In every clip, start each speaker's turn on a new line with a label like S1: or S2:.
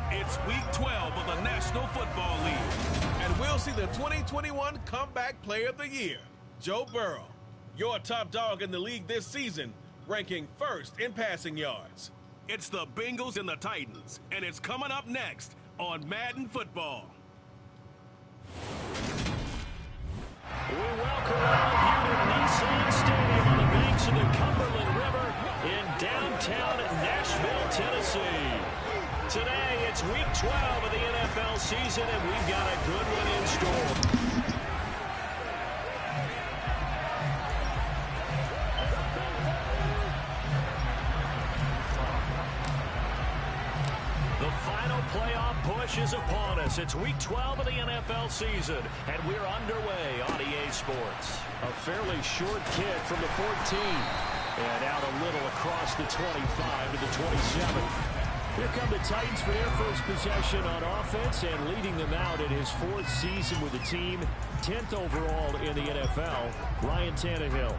S1: It's Week 12 of the National Football League, and we'll see the 2021 Comeback Player of the Year, Joe Burrow, your top dog in the league this season, ranking first in passing yards. It's the Bengals and the Titans, and it's coming up next on Madden Football.
S2: We welcome all of you to Nissan Stadium on the banks of the Cumberland River in downtown Nashville, Tennessee. Today, it's Week 12 of the NFL season, and we've got a good one in store. The final playoff push is upon us. It's Week 12 of the NFL season, and we're underway on EA Sports. A fairly short kick from the 14, and out a little across the 25 to the 27. Here come the Titans for their first possession on offense, and leading them out in his fourth season with the team, 10th overall in the NFL, Ryan Tannehill.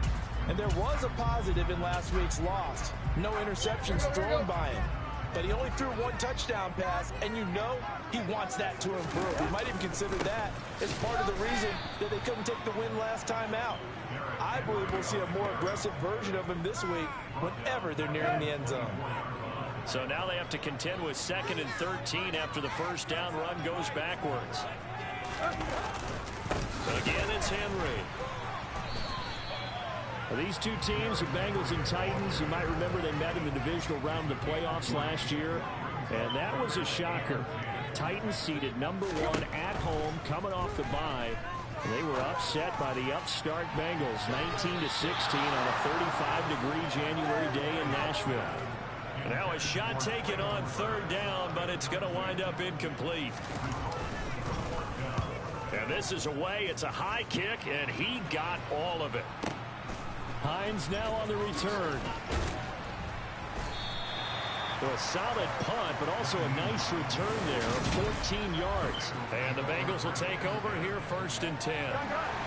S3: And there was a positive in last week's loss. No interceptions thrown by him. But he only threw one touchdown pass, and you know he wants that to improve. We might even consider that as part of the reason that they couldn't take the win last time out. I believe we'll see a more aggressive version of him this week whenever they're nearing the end zone.
S2: So now they have to contend with 2nd and 13 after the first down run goes backwards. Again, it's Henry. These two teams, the Bengals and Titans, you might remember they met in the divisional round of the playoffs last year, and that was a shocker. Titans seeded #1 at home, coming off the bye. They were upset by the upstart Bengals, 19-16 on a 35-degree January day in Nashville. Now a shot taken on 3rd down, but it's going to wind up incomplete. And this is away. It's a high kick, and he got all of it. Hines now on the return. Well, a solid punt, but also a nice return there, 14 yards. And the Bengals will take over here 1st and 10.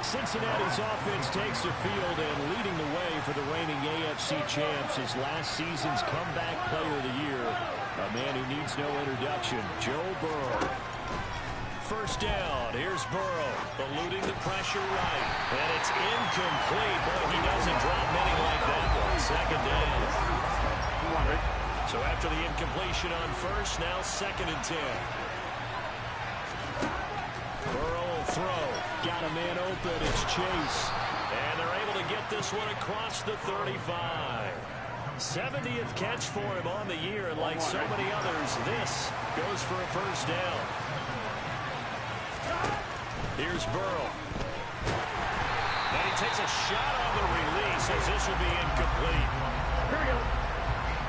S2: Cincinnati's offense takes the field and leading the way for the reigning AFC champs is last season's comeback player of the year, a man who needs no introduction, Joe Burrow. 1st down, here's Burrow, eluding the pressure right, and it's incomplete. Boy, he doesn't drop many like that one. 2nd down. So after the incompletion on 1st, now 2nd and 10. Burrow will throw. Got a man open. It's Chase. And they're able to get this one across the 35. 70th catch for him on the year, and like so many others, this goes for a 1st down. Here's Burrow. And he takes a shot on the release as this will be incomplete.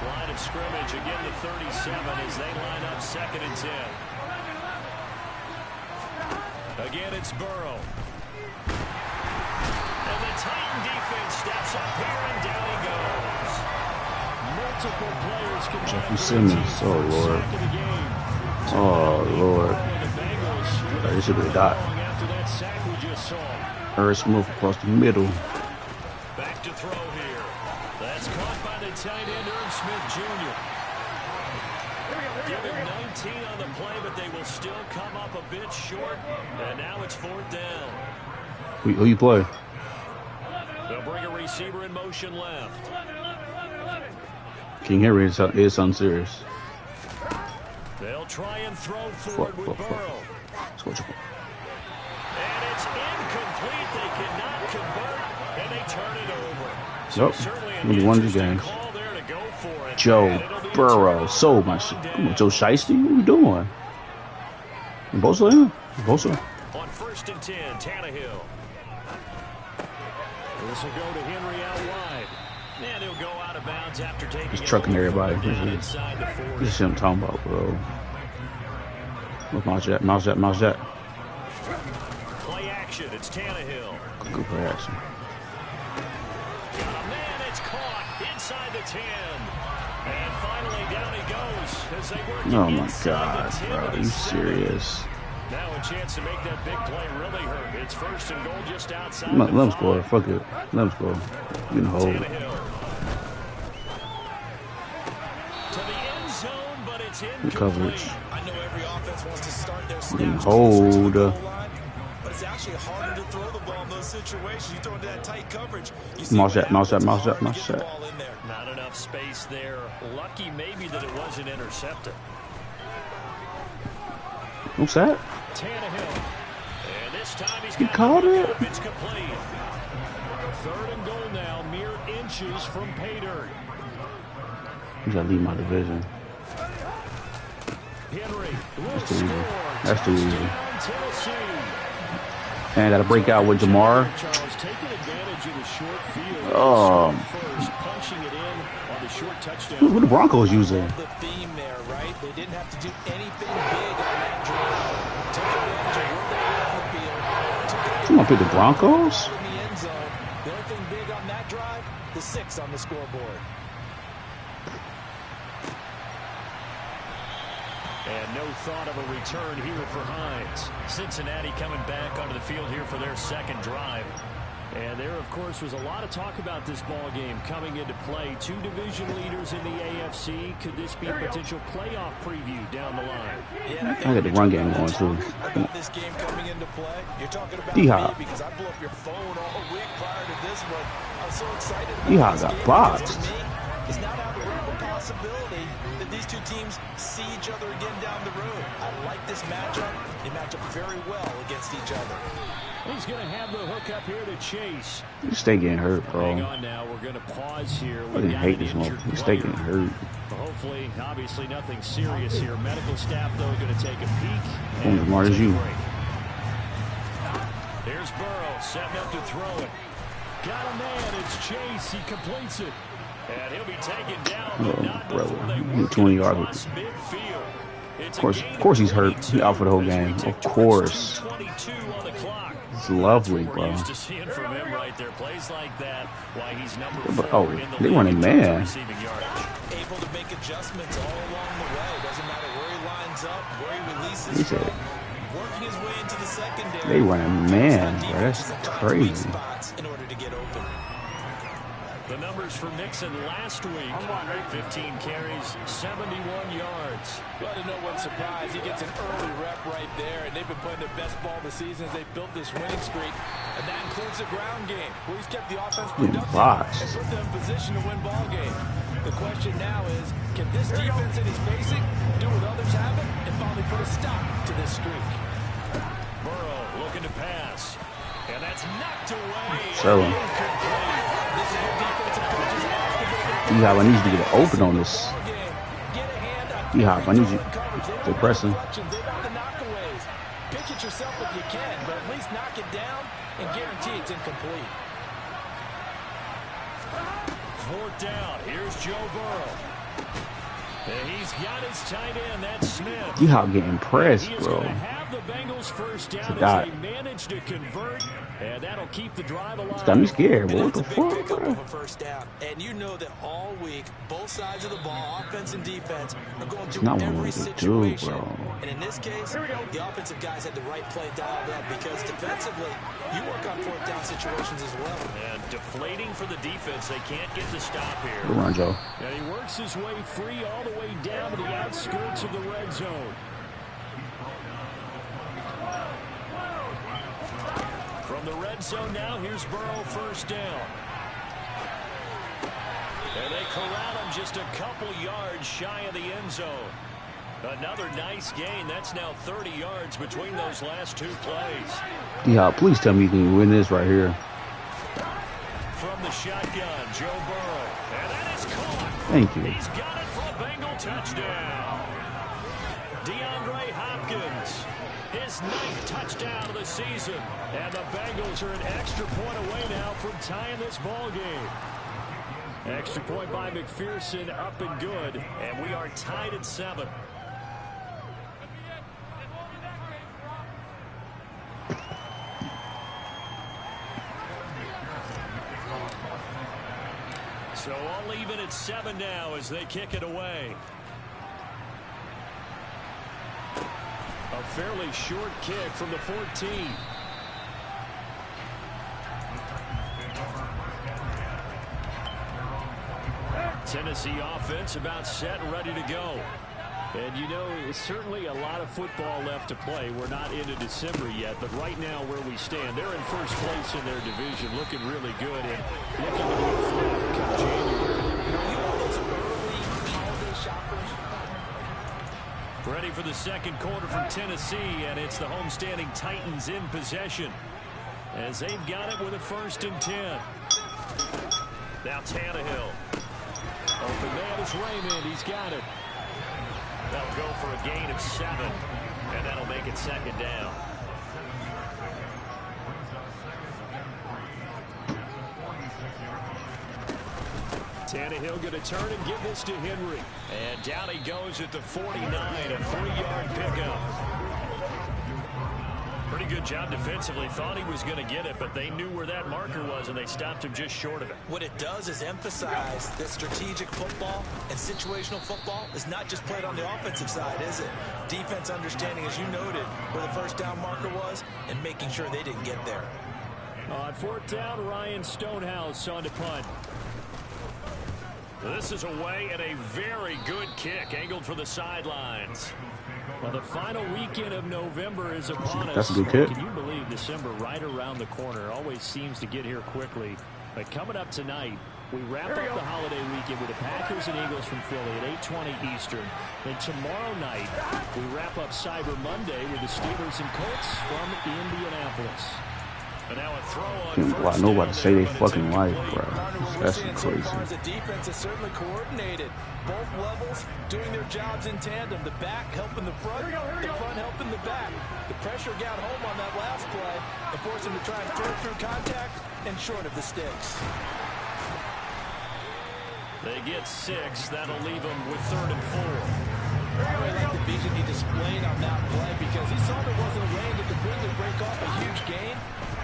S2: Line of scrimmage, again the 37 as they line up 2nd and 10. Again, it's Burrow. And the Titan defense steps up here, and down he goes. Multiple players
S4: Jeffrey Simmons, oh Lord. Oh Lord. He should have died. Harris move across the middle.
S2: Back to throw here. That's caught by the tight end, Irv Smith Jr. Give him 19 on the play, but they will still come up a bit short. And now it's 4th down.
S4: Who you play?
S2: They'll bring a receiver in motion left.
S4: King Henry is something serious.
S2: They'll try and throw forward with Burrow. And it's incomplete. They cannot convert, and they turn it over.
S4: Nope. Only one of these games. Joe Burrow sold my shit. Come on, Joe Shiesty. What are you doing? Bosa in? Bosa.
S2: On 1st and 10, Tannehill. This will go to Henry out wide. And he'll go out of bounds after taking
S4: He's trucking everybody. This is what I'm talking about, bro. Look, mouse that.
S2: Play action, it's Tannehill.
S4: Good play action.
S2: Got a man, it's caught inside the 10. And finally down he goes as they work
S4: Oh my
S2: inside
S4: God,
S2: the 10
S4: bro. Are you serious?
S2: Now a chance to make that big play really hurt. It's 1st and goal just outside.
S4: Let him score. Fuck it. Let him score. You can hold.
S2: To the end zone, but it's incomplete.
S4: Coverage.
S3: I know every offense wants to start their
S4: You can
S3: snaps
S4: hold.
S3: but it's actually harder to throw the ball in those situations. You throw into that tight coverage.
S4: Mouse that.
S3: Not
S2: enough space there. Lucky maybe that it wasn't intercepted.
S4: What's that?
S2: Tannehill. And this time he's
S4: He caught it.
S2: It's complete. 3rd and goal now, mere inches from pay dirt.
S4: You gotta leave my division.
S2: Henry.
S4: That's too easy. And I gotta break out with Jamar.
S2: Charles taking advantage of the short field. Punching it in on the short touchdown.
S4: Who the Broncos using?
S3: the theme there, right? They didn't have to do anything big on that drive. Took advantage of where they were on the field.
S4: Come on, pick the Broncos.
S3: In the end zone. The only thing big on that drive, the 6 on the scoreboard.
S2: And no thought of a return here for Hines. Cincinnati coming back onto the field here for their 2nd drive. And there, of course, was a lot of talk about this ball game coming into play. 2 division leaders in the AFC. Could this be a potential playoff preview down the line?
S3: Yeah,
S4: I got the run game going too.
S3: about this game coming into play. You're talking about
S4: D-Hop.
S3: me because I blew up your phone all week prior to this one. I'm so excited about
S4: D-Hop
S3: this
S4: got
S3: game
S4: boxed.
S3: because to me, it's not out of the realm of possibility that these two teams see each other again down the road. I like this matchup. They match up very well against each other.
S2: He's going to have the hook up here to Chase.
S4: You stay getting hurt, bro.
S2: Hang on now. We're going to pause here.
S4: I didn't hate this one. You stay getting hurt.
S2: Hopefully, obviously, nothing serious here. Medical staff, though, going to take a peek.
S4: I'm as smart as you.
S2: Here's Burrow setting up to throw it. Got a man. It's Chase. He completes it. And he'll be taken down, but not before they work
S4: 20
S2: it
S4: yards.
S2: across midfield. It's
S4: Of course he's hurt. He's out for the whole game. Of course.
S2: 22 on the clock.
S4: It's lovely, bro.
S2: We're used to seeing from him right there. Plays like that. Why he's number 4
S4: Oh,
S2: in the
S4: they
S2: league
S4: running
S2: in terms of
S4: man.
S2: receiving yardage.
S3: Able to make adjustments all along the way. Doesn't matter where he lines up, where he releases
S4: He said,
S3: working his way into the secondary.
S4: they running man, bro. That's crazy.
S3: Spots in order to get open.
S2: The numbers for Mixon last week. 15 carries, 71 yards.
S3: Well, to no one's surprise, he gets an early rep right there, and they've been playing their best ball of the season as they built this winning streak. And that includes the ground game, where he's kept the offense productive and put them in position to win ball games. The question now is, can this defense that he's facing do what others haven't and finally put a stop to this streak?
S2: Burrow looking to pass. And that's knocked away.
S4: Sell him. D-Hop, I need you to get open on this. D-Hop, I need you to press him.
S3: Pitch it yourself if you can, but at least knock it down and guarantee it's incomplete.
S2: Fourth down. Here's Joe Burrow. And he's got his tight end. That's Smith.
S4: D-Hop getting pressed,
S2: He is
S4: bro.
S2: going to have the Bengals first down
S4: as
S2: they manage to convert, and that'll keep the drive alive.
S4: It's got me scared, bro. What the
S3: That's a big
S4: fuck,
S3: pickup
S4: bro?
S3: of a first down. And you know that all week, both sides of the ball, offense and defense, are going through
S4: not what
S3: every
S4: we do,
S3: situation.
S4: bro.
S3: And in this case, the offensive guys had the right play dialed up because defensively, you work on fourth down situations as well.
S2: And deflating for the defense. They can't get the stop here.
S4: Good run, Joe.
S2: And he works his way free all the way down to the outskirts of the red zone. From the red zone now, here's Burrow first down. And they corral him just a couple yards shy of the end zone. Another nice gain. That's now 30 yards between those last two plays.
S4: D-Hop, please tell me you can win this right here.
S2: From the shotgun, Joe Burrow. And that is caught.
S4: Thank you.
S2: He's got it for a Bengal touchdown. DeAndre Hopkins, his 9th touchdown of the season. And the Bengals are an extra point away now from tying this ball game. Extra point by McPherson, up and good. And we are tied at 7. So all even at 7 now as they kick it away. A fairly short kick from the 14. Tennessee offense about set and ready to go. And you know, certainly a lot of football left to play. We're not into December yet, but right now where we stand, they're in first place in their division, looking really good and looking to be flat come January. Ready for the second quarter from Tennessee, and it's the homestanding Titans in possession as they've got it with a 1st and 10. Now Tannehill. Open man is Raymond. He's got it. That'll go for a gain of 7, and that'll make it 2nd down. Tannehill going to turn and give this to Henry. And down he goes at the 49, a 3-yard pickup. Pretty good job defensively. Thought he was going to get it, but they knew where that marker was, and they stopped him just short of it.
S3: What it does is emphasize that strategic football and situational football is not just played on the offensive side, is it? Defense understanding, as you noted, where the first down marker was and making sure they didn't get there.
S2: On 4th down, Ryan Stonehouse on to punt. This is away and a very good kick angled for the sidelines. Well, the final weekend of November is upon us.
S4: That's a good kick.
S2: Can you believe December right around the corner? Always seems to get here quickly. But coming up tonight, we wrap up the holiday weekend with the Packers and Eagles from Philly at 8:20 Eastern. Then tomorrow night, we wrap up Cyber Monday with the Steelers and Colts from Indianapolis. And now a throw on
S4: Can't
S2: first
S4: nobody
S2: down
S4: say
S2: there,
S4: they
S2: but
S4: fucking
S2: it's
S4: life,
S2: incomplete.
S4: bro. That's crazy.
S3: The defense is certainly coordinated. Both levels doing their jobs in tandem. The back helping the front, the front helping the back. The pressure got home on that last play and forced him to try and throw through contact and short of the sticks.
S2: They get 6. That'll leave them with 3rd and 4.
S3: I really like the vision he displayed on that play because he saw there wasn't a lane to completely break off a huge gain.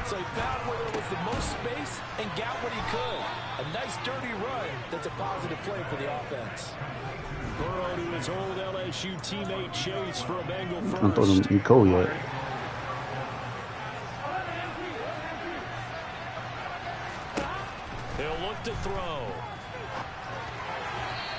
S3: So he found where there was the most space and got what he could. A nice dirty run that's a positive play for the offense.
S2: Burrow to his old LSU teammate Chase for a Bengal first.
S4: I don't throw them Nicole yet.
S2: He'll look to throw.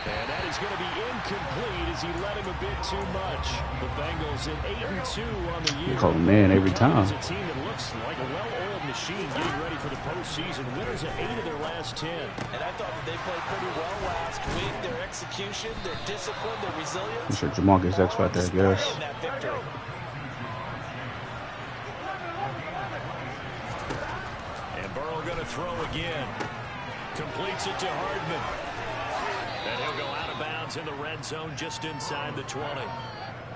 S2: And that is going to be incomplete as he let him a bit too much. The Bengals at 8-2 on the year.
S4: You call him man every time.
S2: It's a team that looks like a well-oiled machine getting ready for the postseason. Winners at 8 of their last 10.
S3: And I thought that they played pretty well last week. Their execution, their discipline, their resilience.
S4: I'm sure Jamal gets X right there, I guess.
S2: And Burrow going to throw again. Completes it to Hardman. And he'll go out of bounds in the red zone just inside the 20.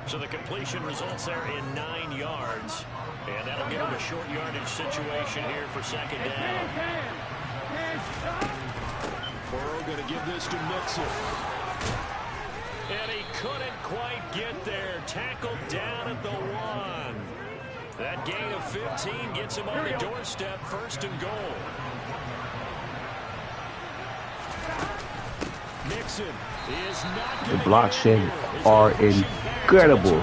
S2: So the completion results there in 9 yards. And that'll give him a short yardage situation here for second down. Burrow going to give this to Mixon. And he couldn't quite get there. Tackled down at the 1. That gain of 15 gets him on the doorstep, 1st and goal. Mixon is not
S4: the block sheds are incredible.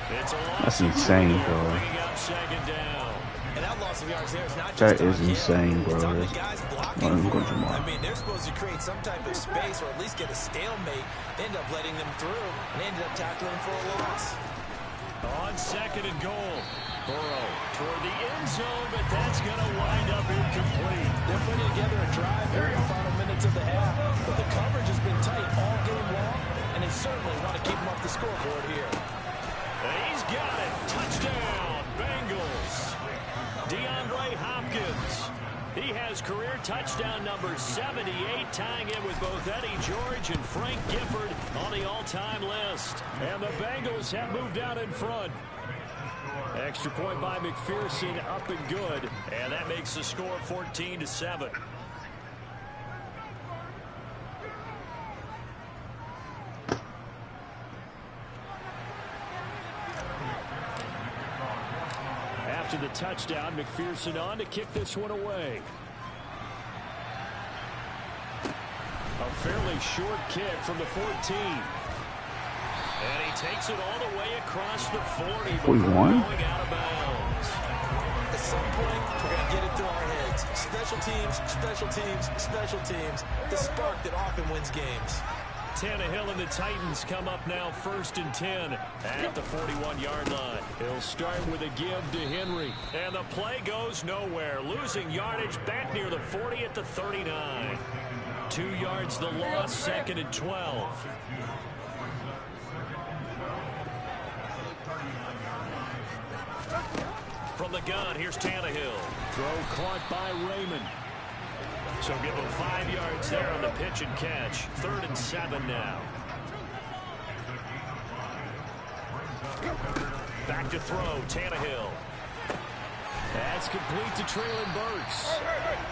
S4: That's insane, bro. That is insane, bro.
S3: I mean, they're supposed to create some type of space or at least get a stalemate. They end up letting them through, and they ended up tackling for a loss.
S2: On 2nd and goal. Burrow toward the end zone, but that's going to wind up incomplete.
S3: They're putting together a drive here in the final minutes of the half, but the coverage has been tight all game long, and they certainly want to keep them off the scoreboard here.
S2: And he's got it. Touchdown, Bengals. DeAndre Hopkins. He has career touchdown number 78, tying it with both Eddie George and Frank Gifford on the all-time list. And the Bengals have moved out in front. Extra point by McPherson, up and good. And that makes the score 14-7. After the touchdown, McPherson on to kick this one away. A fairly short kick from the 14. And he takes it all the way across the 40 before going out of bounds.
S3: At some point, we're going to get it through our heads. Special teams, special teams, special teams. The spark that often wins games.
S2: Tannehill and the Titans come up now 1st and 10 at the 41-yard line. He'll start with a give to Henry. And the play goes nowhere. Losing yardage back near the 40 at the 39. 2 yards the loss, 2nd and 12. From the gun, here's Tannehill. Throw caught by Raymond. So give him 5 yards there on the pitch and catch. 3rd and 7 now. Back to throw, Tannehill. That's complete to Treylon Burks.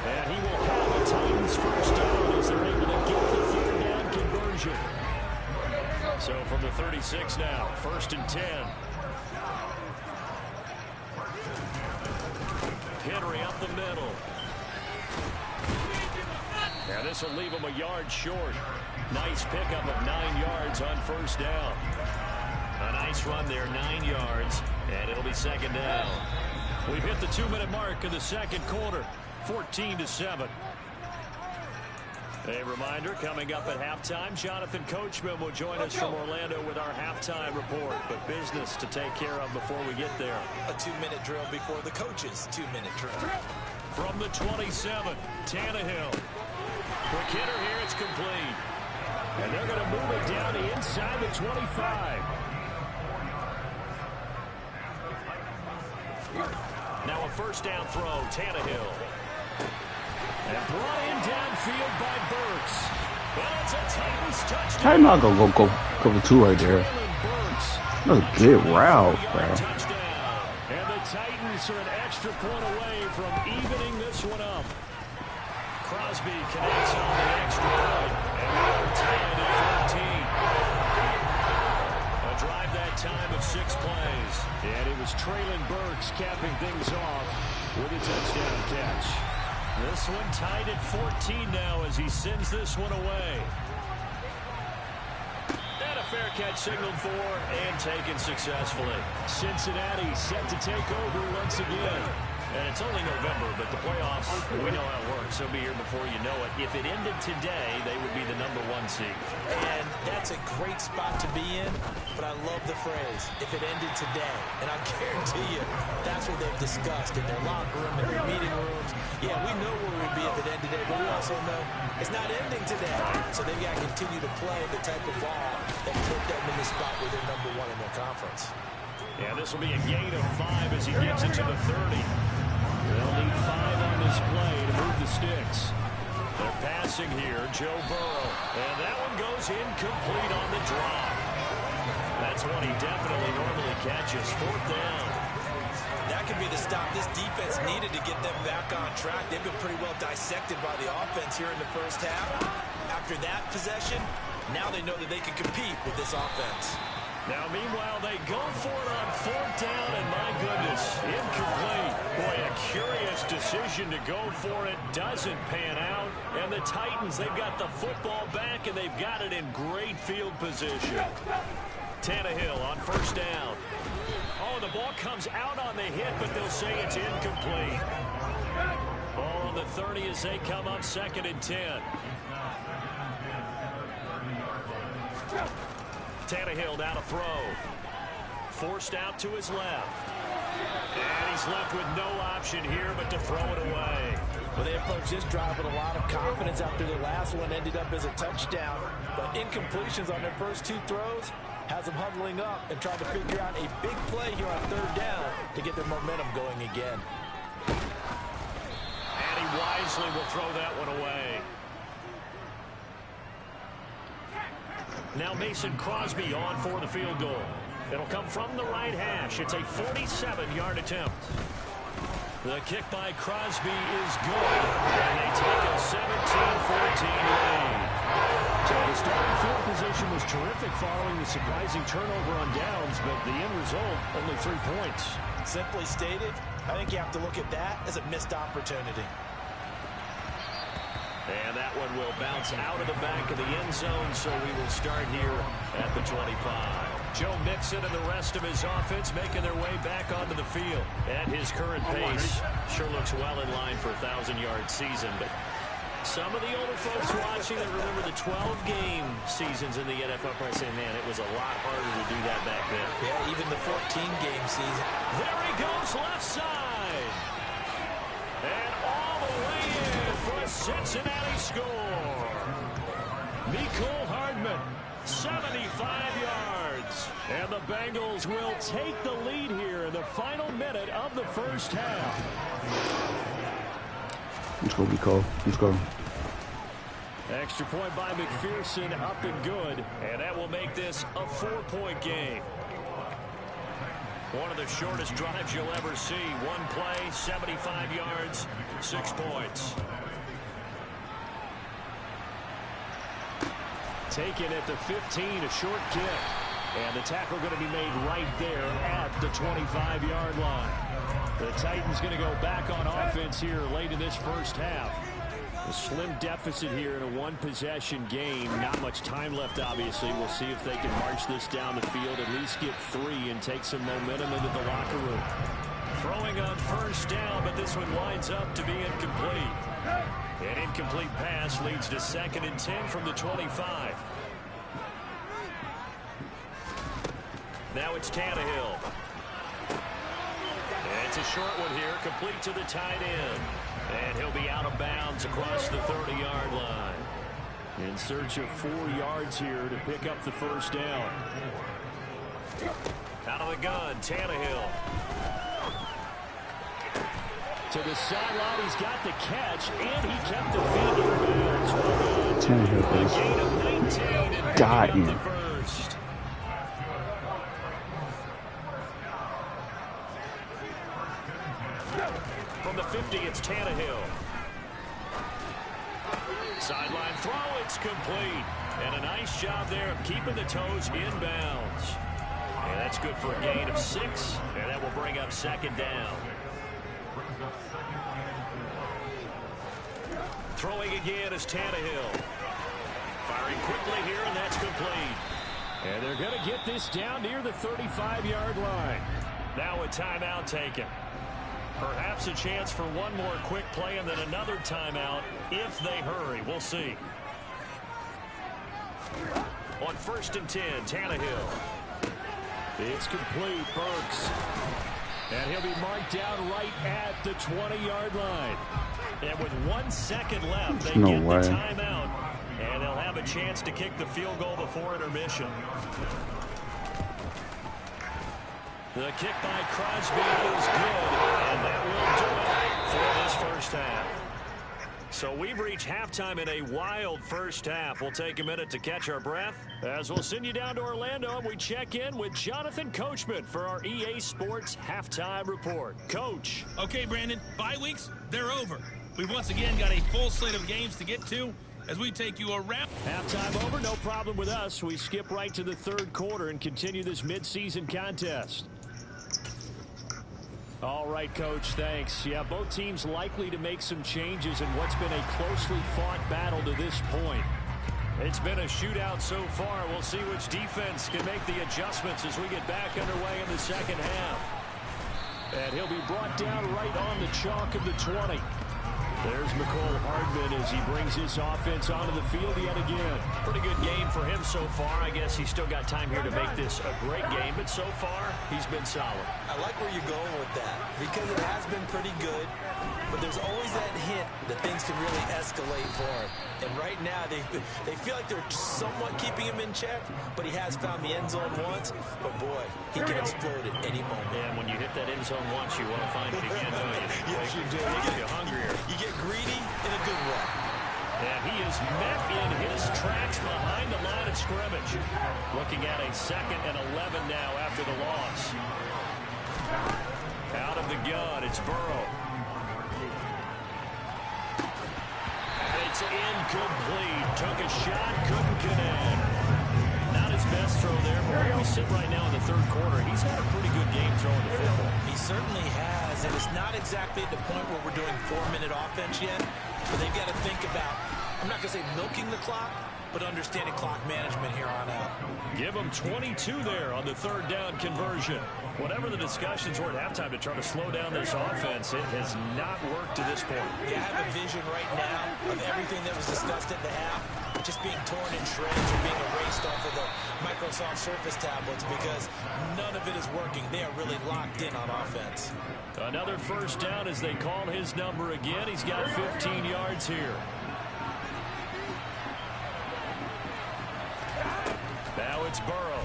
S2: And he will have the Titans first down as they're able to get the 3rd down conversion. So from the 36 now, 1st and 10. Henry up the middle. And this will leave him a yard short. Nice pickup of 9 yards on 1st down. A nice run there, 9 yards, and it'll be 2nd down. We've hit the 2-minute mark in the 2nd quarter, 14-7. A reminder, coming up at halftime, Jonathan Coachman will join us from Orlando with our halftime report. But business to take care of before we get there.
S3: A 2-minute drill before the coach's 2-minute drill.
S2: From the 27, Tannehill. Quick hitter here, it's complete. And they're going to move it down the inside the 25. Now a 1st down throw, Tannehill. And brought in downfield by Burks. And it's a Titans touchdown.
S4: I'm not going to go cover 2 right there. That was a good route, bro.
S2: And the Titans are an extra point away from evening this one up. Crosby connects on the extra point. And we're tied at 14. A drive that time of 6 plays. And it was Treylon Burks capping things off with a touchdown catch. This one tied at 14 now as he sends this one away. And a fair catch signaled for and taken successfully. Cincinnati set to take over once again. And it's only November, but the playoffs, we know how it works. They'll be here before you know it. If it ended today, they would be the #1 seed.
S3: And that's a great spot to be in, but I love the phrase, if it ended today. And I guarantee you, that's what they've discussed in their locker room, in their meeting rooms. Yeah, we know where we'd be if it ended today, but we also know it's not ending today. So they've got to continue to play the type of ball that put them in the spot where they're #1 in their conference.
S2: Yeah, this will be a gain of 5 as he gets it to the 30. They'll need 5 on this play to move the sticks. They're passing here, Joe Burrow. And that one goes incomplete on the drop. That's one he definitely normally catches. 4th down.
S3: could be the stop this defense needed to get them back on track. They've been pretty well dissected by the offense here in the first half. After that possession, now they know that they can compete with this offense.
S2: Now, meanwhile, they go for it on 4th down, and my goodness, incomplete. Boy, a curious decision to go for it. Doesn't pan out. And the Titans, they've got the football back, and they've got it in great field position. Tannehill on 1st down. Oh, the ball comes out on the hit, but they'll say it's incomplete. Ball on the 30 as they come up 2nd and 10. Tannehill down to throw. Forced out to his left. And he's left with no option here but to throw it away.
S3: Well, they approached this drive with a lot of confidence after their last one ended up as a touchdown. But incompletions on their first 2 throws has them huddling up and trying to figure out a big play here on 3rd down to get their momentum going again.
S2: And he wisely will throw that one away. Now Mason Crosby on for the field goal. It'll come from the right hash. It's a 47-yard attempt. The kick by Crosby is good. And they take a 17-14 lead. So the starting field position was terrific following the surprising turnover on downs, but the end result, only 3 points.
S3: Simply stated, I think you have to look at that as a missed opportunity.
S2: And that one will bounce out of the back of the end zone, so we will start here at the 25. Joe Mixon and the rest of his offense making their way back onto the field. At his current pace, sure looks well in line for a 1,000-yard season. But some of the older folks watching that remember the 12-game seasons in the NFL probably saying, man, it was a lot harder to do that back then.
S3: Yeah, even the 14-game season.
S2: There he goes, left side. And all the way in for a Cincinnati score. Mecole Hardman, 75 yards. And the Bengals will take the lead here in the final minute of the first half.
S4: Let's go, Mecole. Let's go.
S2: Extra point by McPherson, up and good. And that will make this a 4-point game. One of the shortest drives you'll ever see. One play, 75 yards, 6 points. Taken at the 15, a short kick. And the tackle going to be made right there at the 25-yard line. The Titans going to go back on offense here late in this first half. A slim deficit here in a one-possession game. Not much time left, obviously. We'll see if they can march this down the field, at least get 3 and take some momentum into the locker room. Throwing on 1st down, but this one winds up to be incomplete. An incomplete pass leads to 2nd and 10 from the 25. Now it's Tannehill. It's a short one here, complete to the tight end. And he'll be out of bounds across the 30-yard line. In search of 4 yards here to pick up the 1st down. Out of the gun, Tannehill. To the sideline, he's got the catch, and he kept the feet in bounds.
S4: Tannehill is dying.
S2: From the 50, it's Tannehill. Sideline throw, it's complete. And a nice job there of keeping the toes in bounds. And that's good for a gain of 6, and that will bring up 2nd down. Throwing again is Tannehill. Firing quickly here, and that's complete. And they're going to get this down near the 35-yard line. Now a timeout taken. Perhaps a chance for one more quick play and then another timeout if they hurry. We'll see. On 1st and 10, Tannehill. It's complete, Burks. And he'll be marked down right at the 20-yard line. And with 1 second left, they get the timeout. And they'll have a chance to kick the field goal before intermission. The kick by Crosby is good, and that will do it for this first half. So we've reached halftime in a wild first half. We'll take a minute to catch our breath as we'll send you down to Orlando and we check in with Jonathan Coachman for our EA Sports Halftime Report. Coach.
S5: Okay, Brandon, bye weeks, they're over. We've once again got a full slate of games to get to as we take you around.
S2: Halftime over, no problem with us. We skip right to the third quarter and continue this midseason contest. All right, Coach, thanks. Yeah, both teams likely to make some changes in what's been a closely fought battle to this point. It's been a shootout so far. We'll see which defense can make the adjustments as we get back underway in the second half. And he'll be brought down right on the chalk of the 20. There's McCole Hardman as he brings his offense onto the field yet again.
S6: Pretty good game for him so far. I guess he's still got time here to make this a great game, but so far, he's been solid.
S3: I like where you're going with that because it has been pretty good, but there's always that hint that things can really escalate for him. And right now, they feel like they're somewhat keeping him in check, but he has found the end zone once. But, boy, he can explode at any moment.
S6: Yeah, and when you hit that end zone once, you want to find it again, don't you?
S3: Yes, you do.
S6: Makes you hungrier.
S3: You get greedy in a good way.
S2: And he is met in his tracks behind the line of scrimmage. Looking at a 2nd and 11 now after the loss. Out of the gun, it's Burrow. It's incomplete. Took a shot, couldn't connect. Not his best throw there, but where we sit right now in the third quarter, he's had a pretty good game throwing the football.
S3: He certainly has, and it's not exactly at the point where we're doing 4-minute offense yet, but they've got to think about, I'm not going to say milking the clock, but understanding clock management here on out.
S2: Give them 22 there on the third down conversion. Whatever the discussions were at halftime to try to slow down this offense, it has not worked to this point.
S3: Yeah, I have a vision right now of everything that was discussed at the half just being torn in shreds or being erased off of the Microsoft Surface tablets because none of it is working. They are really locked in on offense.
S2: Another first down as they call his number again. He's got 15 yards here. Now it's Burrow.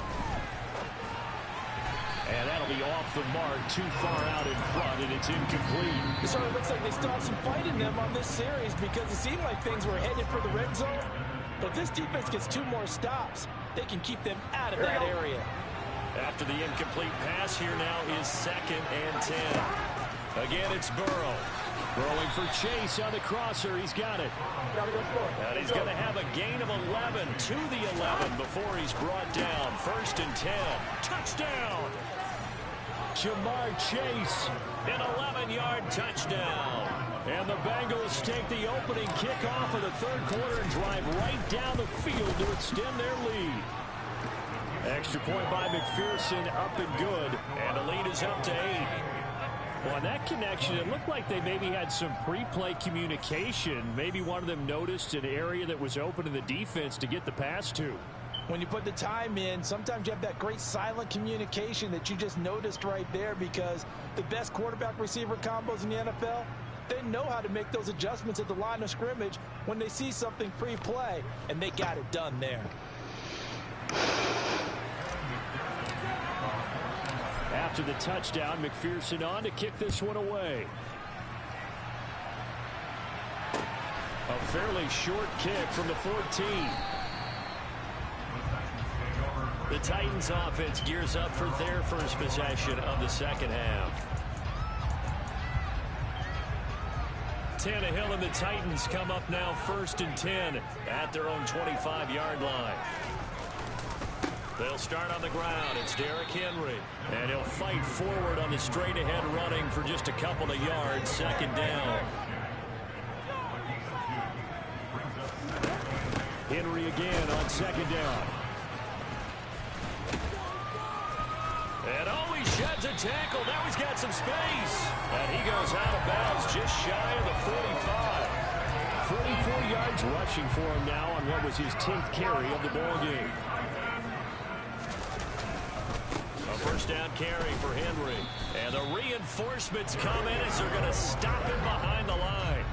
S2: And that'll be off the mark, too far out in front, and it's incomplete.
S3: It sort of looks like they still have some fight in them on this series because it seemed like things were headed for the red zone. But if this defense gets 2 more stops, they can keep them out of that area.
S2: After the incomplete pass, here now is 2nd and 10. Again, it's Burrow. Throwing for Chase on the crosser. He's got it. And he's going to have a gain of 11 to the 11 before he's brought down. 1st and 10. Touchdown! Jamar Chase, an 11-yard touchdown. And the Bengals take the opening kickoff of the third quarter and drive right down the field to extend their lead. Extra point by McPherson, up and good. And the lead is up to 8. Well, on that connection, it looked like they maybe had some pre-play communication. Maybe one of them noticed an area that was open to the defense to get the pass to.
S3: When you put the time in, sometimes you have that great silent communication that you just noticed right there because the best quarterback-receiver combos in the NFL, they know how to make those adjustments at the line of scrimmage when they see something pre-play, and they got it done there.
S2: After the touchdown, McPherson on to kick this one away. A fairly short kick from the 14. The Titans offense gears up for their first possession of the second half. Tannehill and the Titans come up now 1st and 10 at their own 25-yard line. They'll start on the ground. It's Derrick Henry. And he'll fight forward on the straight-ahead running for just a couple of yards. 2nd down. Henry again on 2nd down. And oh, he sheds a tackle. Now he's got some space. And he goes out of bounds just shy of the 45. 44 yards rushing for him now on what was his 10th carry of the ballgame. A first down carry for Henry. And the reinforcements come in as they're going to stop him behind the line.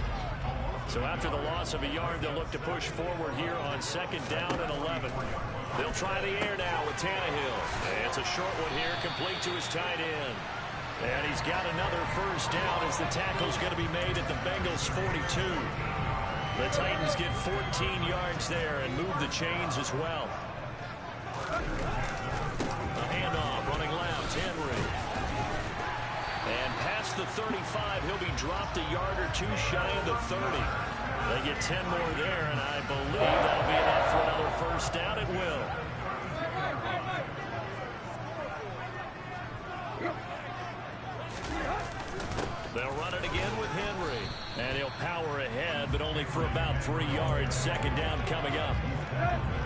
S2: So after the loss of a yard, they'll look to push forward here on 2nd down and 11. They'll try the air now with Tannehill. And it's a short one here, complete to his tight end. And he's got another first down as the tackle's going to be made at the Bengals' 42. The Titans get 14 yards there and move the chains as well. A handoff, running left, Henry. And past the 35, he'll be dropped a yard or two shy of the 30. They get 10 more there, and I believe that'll be enough for another first down. It will. They'll run it again with Henry. And he'll power ahead, but only for about 3 yards. Second down coming up.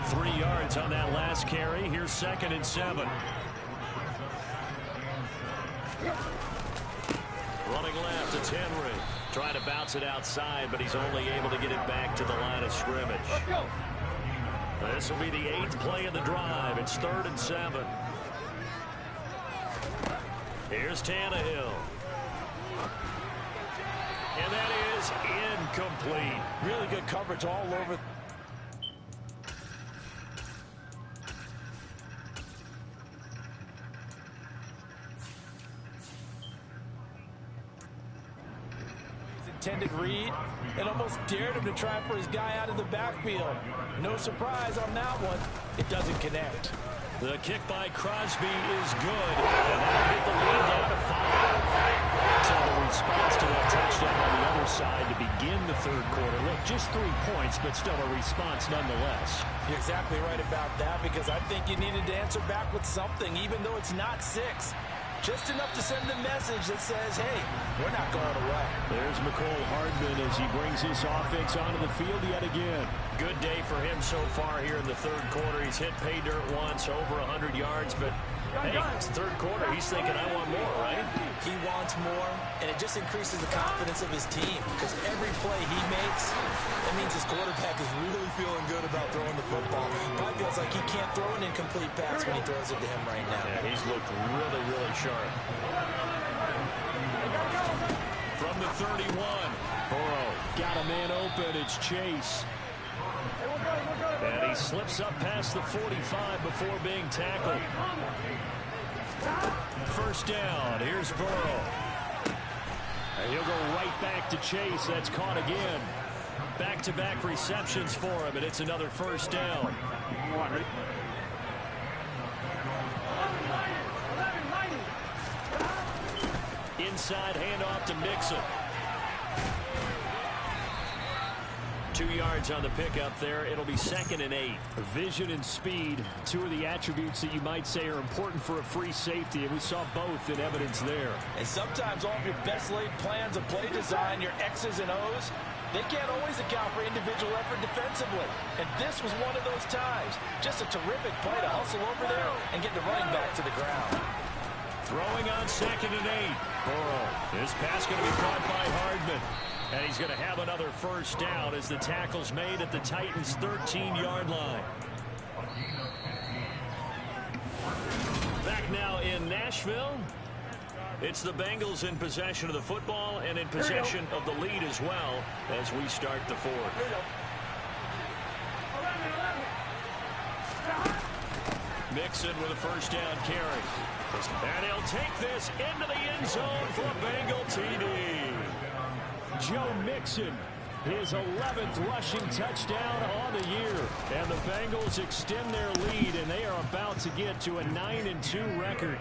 S2: 3 yards on that last carry. Here's 2nd and 7. Running left, it's Henry. Trying to bounce it outside, but he's only able to get it back to the line of scrimmage. This will be the 8th play of the drive. It's 3rd and 7. Here's Tannehill. And that is incomplete.
S3: Really good coverage all over. Intended read and almost dared him to try for his guy out of the backfield. No surprise on that one. It doesn't connect.
S2: The kick by Crosby is good. And that'll get the lead down to 5. So the response to that touchdown on the other side to begin the 3rd quarter. Look, just 3 points, but still a response nonetheless.
S3: You're exactly right about that, because I think you needed to answer back with something, even though it's not 6. Just enough to send the message that says, hey, we're not going away.
S2: There's McCole Hardman as he brings his offense onto the field yet again. Good day for him so far here in the 3rd quarter. He's hit pay dirt once, over 100 yards, but hey, it's 3rd quarter. He's thinking, I want more, right?
S3: He wants more, and it just increases the confidence of his team, because every play he makes, it means his quarterback is really feeling good about throwing the football. Probably feels like he can't throw an incomplete pass when he throws it to him right now.
S2: Yeah, he's looked really, really sharp. From the 31, Burrow got a man open. It's Chase. And he slips up past the 45 before being tackled. First down. Here's Burrow. And he'll go right back to Chase. That's caught again. Back-to-back receptions for him, and it's another first down. Inside handoff to Mixon. 2 yards on the pickup there. It'll be 2nd and 8. Vision and speed, 2 of the attributes that you might say are important for a free safety, and we saw both in evidence there.
S3: And sometimes all of your best laid plans of play design, your X's and O's, they can't always account for individual effort defensively. And this was one of those times. Just a terrific play to hustle over there and get the running back to the ground.
S2: Throwing on 2nd and 8. Burrow. This pass going to be caught by Hardman. And he's going to have another first down as the tackle's made at the Titans' 13-yard line. Back now in Nashville. It's the Bengals in possession of the football and in possession of the lead as well as we start the 4th. Mixon with a first down carry. And he'll take this into the end zone for a Bengal TD. Joe Mixon, his 11th rushing touchdown on the year. And the Bengals extend their lead, and they are about to get to a 9-2 record.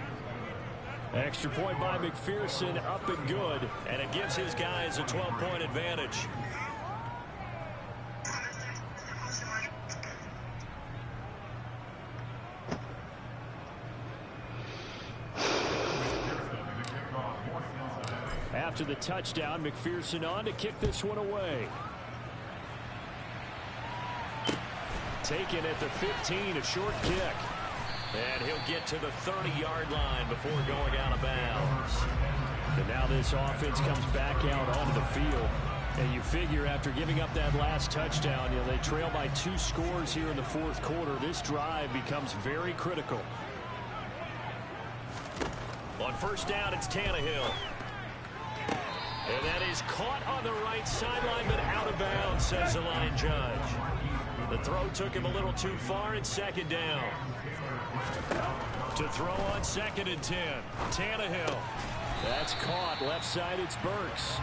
S2: Extra point by McPherson, up and good. And it gives his guys a 12-point advantage. After the touchdown, McPherson on to kick this one away. Taken at the 15, a short kick. And he'll get to the 30-yard line before going out of bounds. And now this offense comes back out onto the field. And you figure after giving up that last touchdown, they trail by 2 scores here in the 4th quarter. This drive becomes very critical. On first down, it's Tannehill. And that is caught on the right sideline, but out of bounds, says the line judge. The throw took him a little too far. It's 2nd down. To throw on 2nd and 10. Tannehill. That's caught. Left side, it's Burks.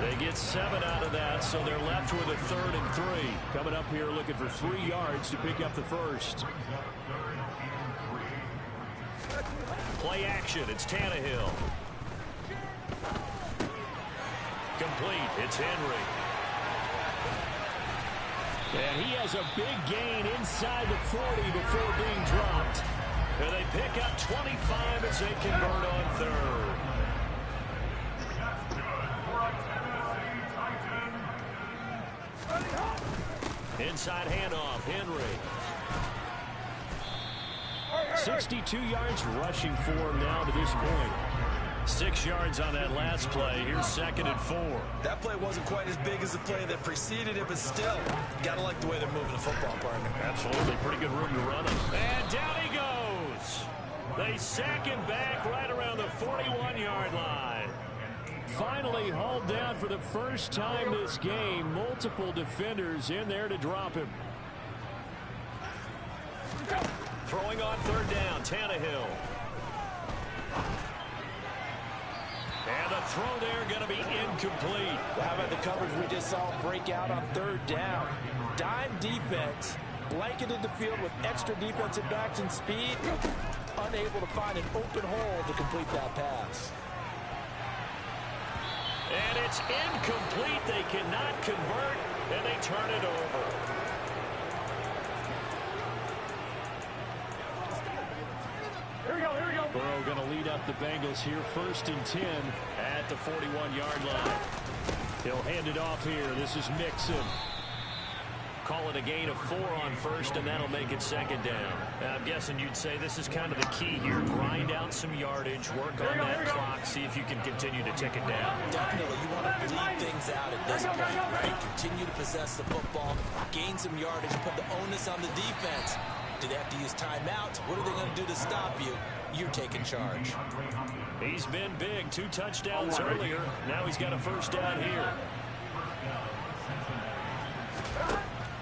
S2: They get 7 out of that, so they're left with a 3rd and 3. Coming up here looking for 3 yards to pick up the first. Play action. It's Tannehill. Complete. It's Henry. And he has a big gain inside the 40 before being dropped. And they pick up 25 as they convert on 3rd. Inside handoff, Henry. 62 yards rushing for him now to this point. 6 yards on that last play. Here's 2nd and 4.
S3: That play wasn't quite as big as the play that preceded it, but still, gotta like the way they're moving the football, partner.
S2: Absolutely. Pretty good room to run him. And down he goes. They sack him back right around the 41-yard line. Finally hauled down for the first time this game. Multiple defenders in there to drop him. Throwing on 3rd down, Tannehill. And the throw there going to be incomplete.
S3: Well, how about the coverage we just saw break out on 3rd down? Dime defense, blanketed the field with extra defensive backs and speed, unable to find an open hole to complete that pass.
S2: And it's incomplete. They cannot convert, and they turn it over. Burrow going to lead up the Bengals here, 1st and 10 at the 41-yard line. He'll hand it off here. This is Mixon. Call it a gain of 4 on 1st, and that'll make it 2nd down. I'm guessing you'd say this is kind of the key here. Grind out some yardage, work on that clock, see if you can continue to tick it down.
S3: Definitely. You want to bleed things out at this point, right? Continue to possess the football, gain some yardage, put the onus on the defense. Do they have to use timeouts? What are they going to do to stop you? You're taking charge.
S2: He's been big. 2 touchdowns earlier. Now he's got a 1st down here.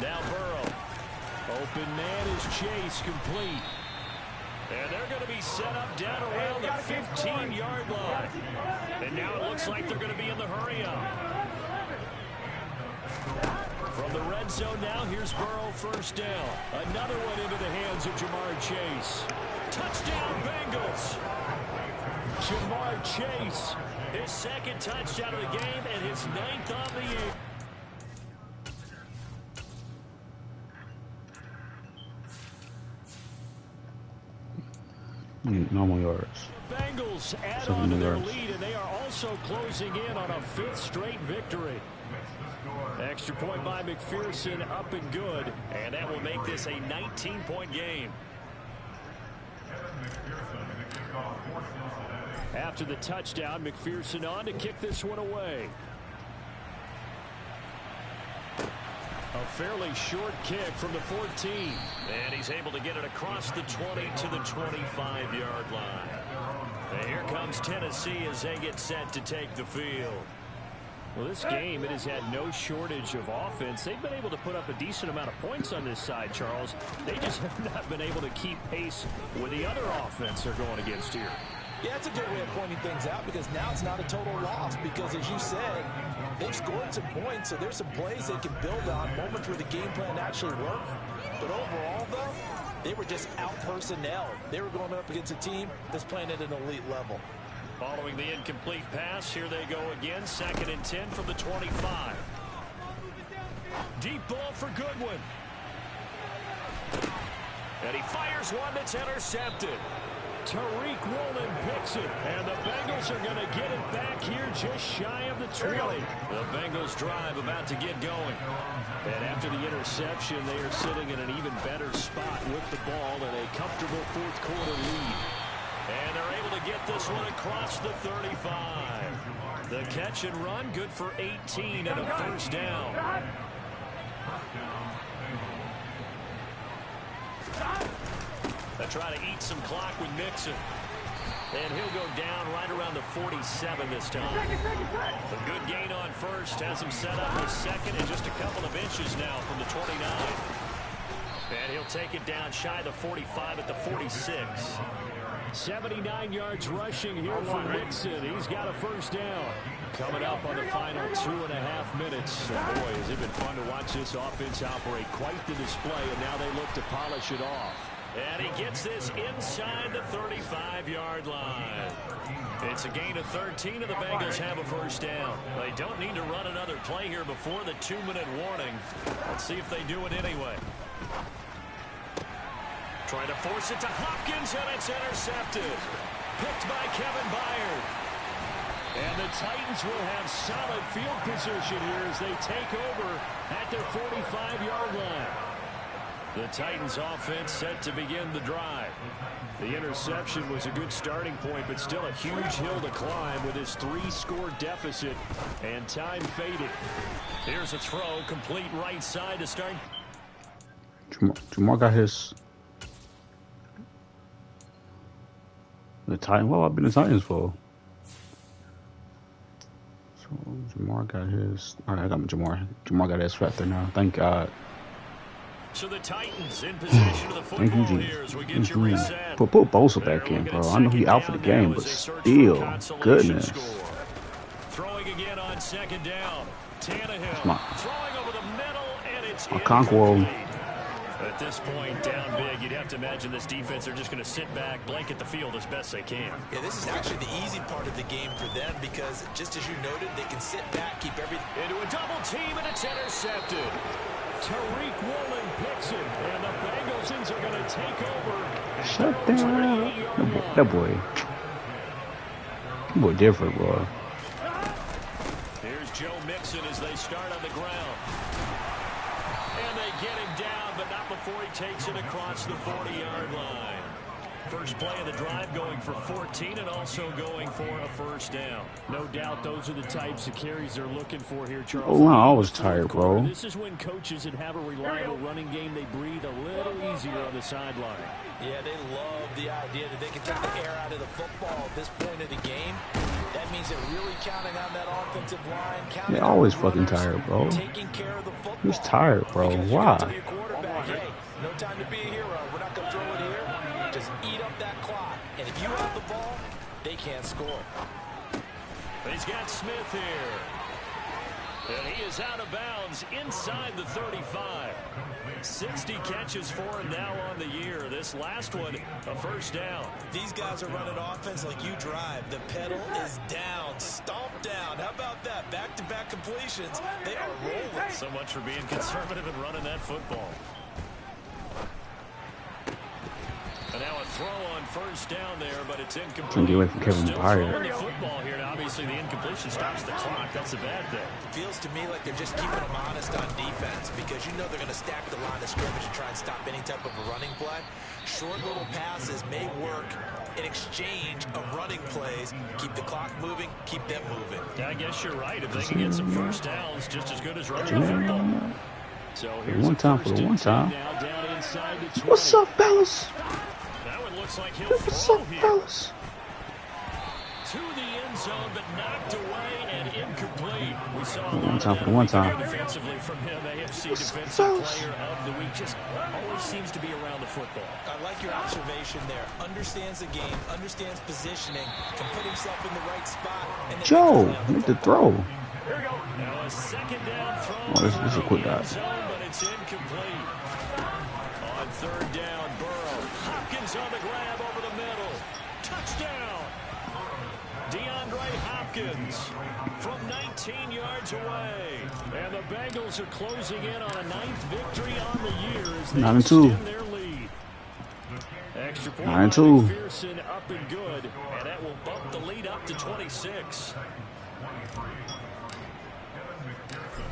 S2: Now Burrow. Open man is Chase, complete. And they're going to be set up down around the 15-yard line. And now it looks like they're going to be in the hurry-up. From the red zone now, here's Burrow, 1st down. Another one into the hands of Jamar Chase. Touchdown, Bengals. Jamar Chase, his 2nd touchdown of the game and his 9th on the year.
S4: Normal yards.
S2: The Bengals add on to their lead, and they are also closing in on a 5th straight victory. Extra point by McPherson, up and good, and that will make this a 19-point game. After the touchdown, McPherson on to kick this one away. A fairly short kick from the 14. And he's able to get it across the 20 to the 25-yard line. And here comes Tennessee as they get set to take the field. Well, this game, it has had no shortage of offense. They've been able to put up a decent amount of points on this side, Charles. They just have not been able to keep pace with the other offense they're going against here.
S3: Yeah, that's a good way of pointing things out because now it's not a total loss because, as you said, they've scored some points, so there's some plays they can build on, moments where the game plan actually worked. But overall, though, they were just out-personnel. They were going up against a team that's playing at an elite level.
S2: Following the incomplete pass, here they go again. 2nd and 10 from the 25. Deep ball for Goodwin. And he fires one that's intercepted. Tariq Woolen picks it, and the Bengals are going to get it back here just shy of the 20. The Bengals drive about to get going. And after the interception, they are sitting in an even better spot with the ball and a comfortable 4th quarter lead. And they're able to get this one across the 35. The catch and run, good for 18 and a 1st down. They try to eat some clock with Mixon. And he'll go down right around the 47 this time. A good gain on 1st. Has him set up with 2nd and just a couple of inches now from the 29. And he'll take it down shy of the 45 at the 46. 79 yards rushing here for Mixon. He's got a first down. Coming up on the final 2.5 minutes. And boy, has it been fun to watch this offense operate. Quite the display, and now they look to polish it off. And he gets this inside the 35-yard line. It's a gain of 13, and the Bengals have a first down. They don't need to run another play here before the 2-minute warning. Let's see if they do it anyway. Trying to force it to Hopkins, and it's intercepted. Picked by Kevin Byard. And the Titans will have solid field position here as they take over at their 45-yard line. The Titans offense set to begin the drive. The interception was a good starting point, but still a huge hill to climb with his 3-score deficit, and time faded. Here's a throw, complete right side to start.
S4: Jamar got his. The Titans. What have I been the Titans for? So Jamar got his. All right, I got Jamar. Jamar got his factor now. Thank God.
S2: So the Titans in possession of the football here as we get you reset.
S4: Put Bosa back in, bro. I know he out for the game, but still, goodness.
S2: Throwing again on second down. Tannehill throwing over the middle, and it's
S4: incomplete.
S2: At this point, down big, you'd have to imagine this defense are just going to sit back, blanket the field as best they can.
S3: Yeah, this is actually the easy part of the game for them because, just as you noted, they can sit back, keep everything.
S2: Into a double team, and it's intercepted. Tariq Woolen picks it, and the Bengals are going to take over.
S4: Shut down. That boy different, bro.
S2: Here's Joe Mixon as they start on the ground. And they get him down, but not before he takes it across the 40-yard line. First play of the drive going for 14 and also going for a first down. No doubt those are the types of carries they're looking for here, Charles.
S4: Oh, I was tired, bro.
S2: This is when coaches that have a reliable running game, they breathe a little easier on the sideline.
S3: Yeah, they love the idea that they can take the air out of the football at this point of the game. That means they're really counting on that offensive line.
S4: They're always fucking tired, bro.
S3: Taking care of the football.
S4: He's tired, bro. Why?
S3: Hey, no time to be a hero. We're not going to throw it here. Just eat up that clock. And if you have the ball, they can't score.
S2: He's got Smith here. And he is out of bounds inside the 35. 60 catches for him now on the year. This last one, a first down.
S3: These guys are running offense like you drive. The pedal is down, stomp down. How about that? Back-to-back completions. They are rolling.
S2: So much for being conservative and running that football. And now a throw on first down there, but it's incomplete.
S4: Trying to get away from Kevin Byard.
S2: The football here, and obviously the incompletion stops the clock. That's a bad thing.
S3: Feels to me like they're just keeping them honest on defense because you know they're going to stack the line of scrimmage and try and stop any type of a running play. Short little passes may work in exchange of running plays. Keep the clock moving, keep them moving.
S2: Yeah, I guess you're right. If they can get some first downs, just as good as running the football. So here's
S4: one time for the one time.
S2: Now down inside the 20.
S4: What's up, fellas?
S2: That one looks like he'll
S4: What's
S2: throw
S4: up,
S2: here.
S4: fellas?
S2: To the end zone, but knocked away and incomplete. We saw a
S4: One time for the one time.
S2: defensively from him. AFC Defensive Player of the Week. Just always seems to be around the football.
S3: I like your observation there. Understands the game, understands positioning, can put himself in the right spot. And
S4: Joe, make the throw.
S2: Now a second down throw.
S4: Oh, this is a quick guy.
S2: But it's incomplete. On third down, Burrow. Hopkins on the grab over the middle. Touchdown. DeAndre Hopkins from 19 yards away. And the Bengals are closing in on a 9th victory on the year as they
S4: 9-2.
S2: extend their lead. Extra point
S4: 9-2.
S2: McPherson up and good, and that will bump the lead up to 26.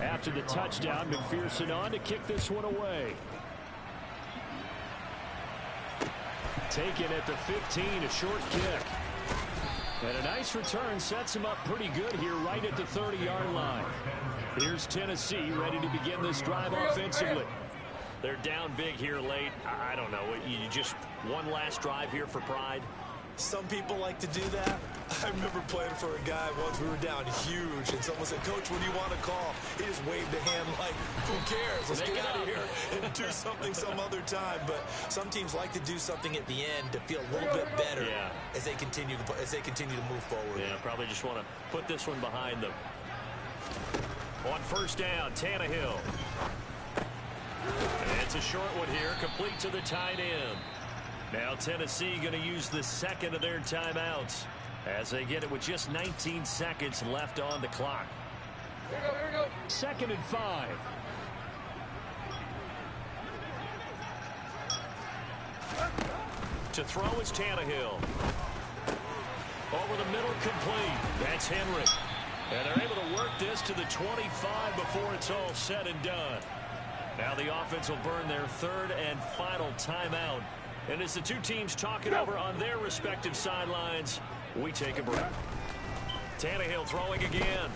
S2: After the touchdown, McPherson on to kick this one away. Taken at the 15, a short kick. And a nice return sets him up pretty good here right at the 30-yard line. Here's Tennessee ready to begin this drive offensively. They're down big here late. I don't know. You just one last drive here for pride?
S3: Some people like to do that. I remember playing for a guy once. We were down huge, and someone said, "Coach, what do you want to call?" He just waved a hand like, "Who cares? Let's get out of here and do something some other time." But some teams like to do something at the end to feel a little bit better as they continue to move forward.
S6: Yeah, probably just want to put this one behind them. On first down, Tannehill. And it's a short one here, complete to the tight end. Now Tennessee going to use the second of their timeouts as they get it with just 19 seconds left on the clock.
S2: Here we go. 2nd and 5.
S6: To throw is Tannehill. Over the middle, complete. That's Henry. And they're able to work this to the 25 before it's all said and done. Now the offense will burn their 3rd and final timeout. And as the two teams talk it over on their respective sidelines, we take a break. Tannehill throwing again.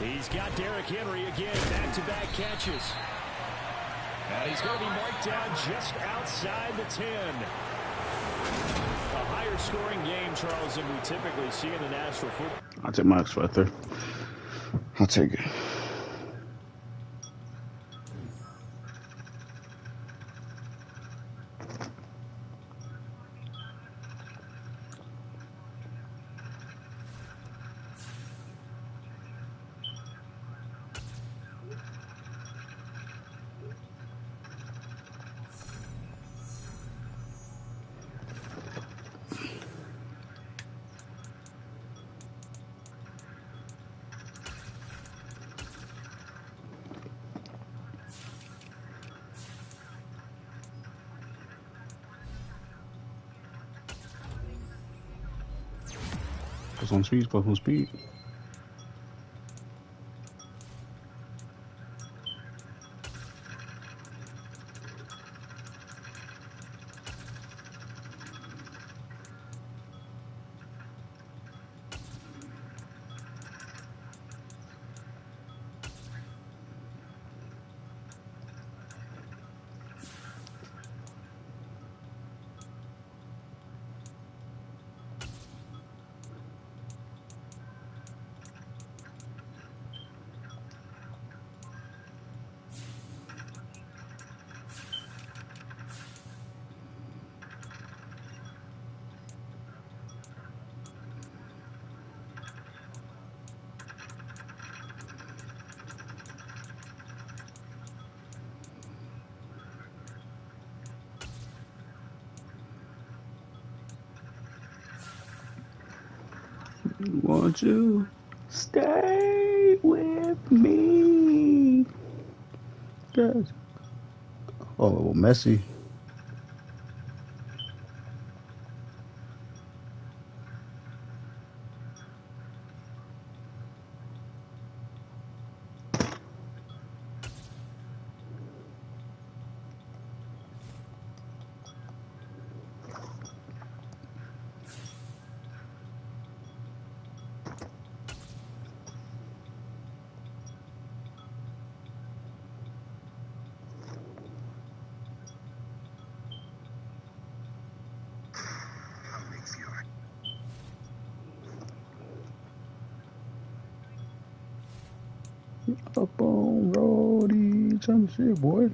S2: He's got Derrick Henry again, back-to-back catches. And he's going to be marked down just outside the 10. A higher scoring game, Charles, than we typically see in the National Football.
S4: I'll take my X right there. I'll take it. Plus on speed. Won't you stay with me? Yes. Oh, Messi. Up on roadie, some shit, boy.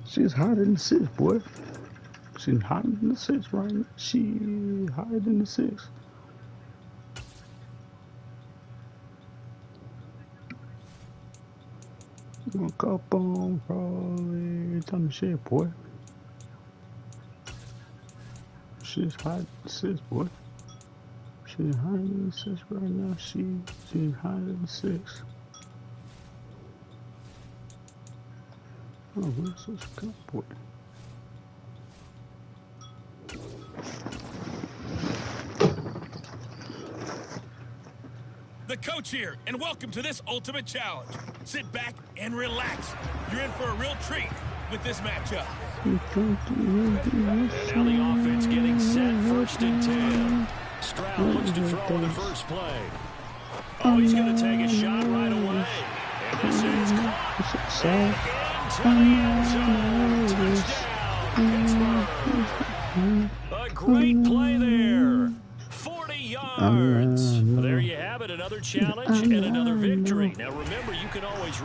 S4: She's hotter than 6, boy. She's hotter than the 6 right now. She hotter than the 6. Look up on roadie, some shit, boy. She's hot than 6, boy. She's higher than 6 right now. She's higher than 6. Oh, where's this cowboy?
S5: The coach here, and welcome to this Ultimate Challenge. Sit back and relax. You're in for a real treat with this matchup.
S6: And now the offense getting set, 1st and 10. Stroud looks to throw on the first play. Oh, he's going to take a shot right away. And this is caught. And into the end zone. Touchdown, Pittsburgh.
S2: A great play there. 40 yards. There you have it, another challenge and another victory. Now remember, you can always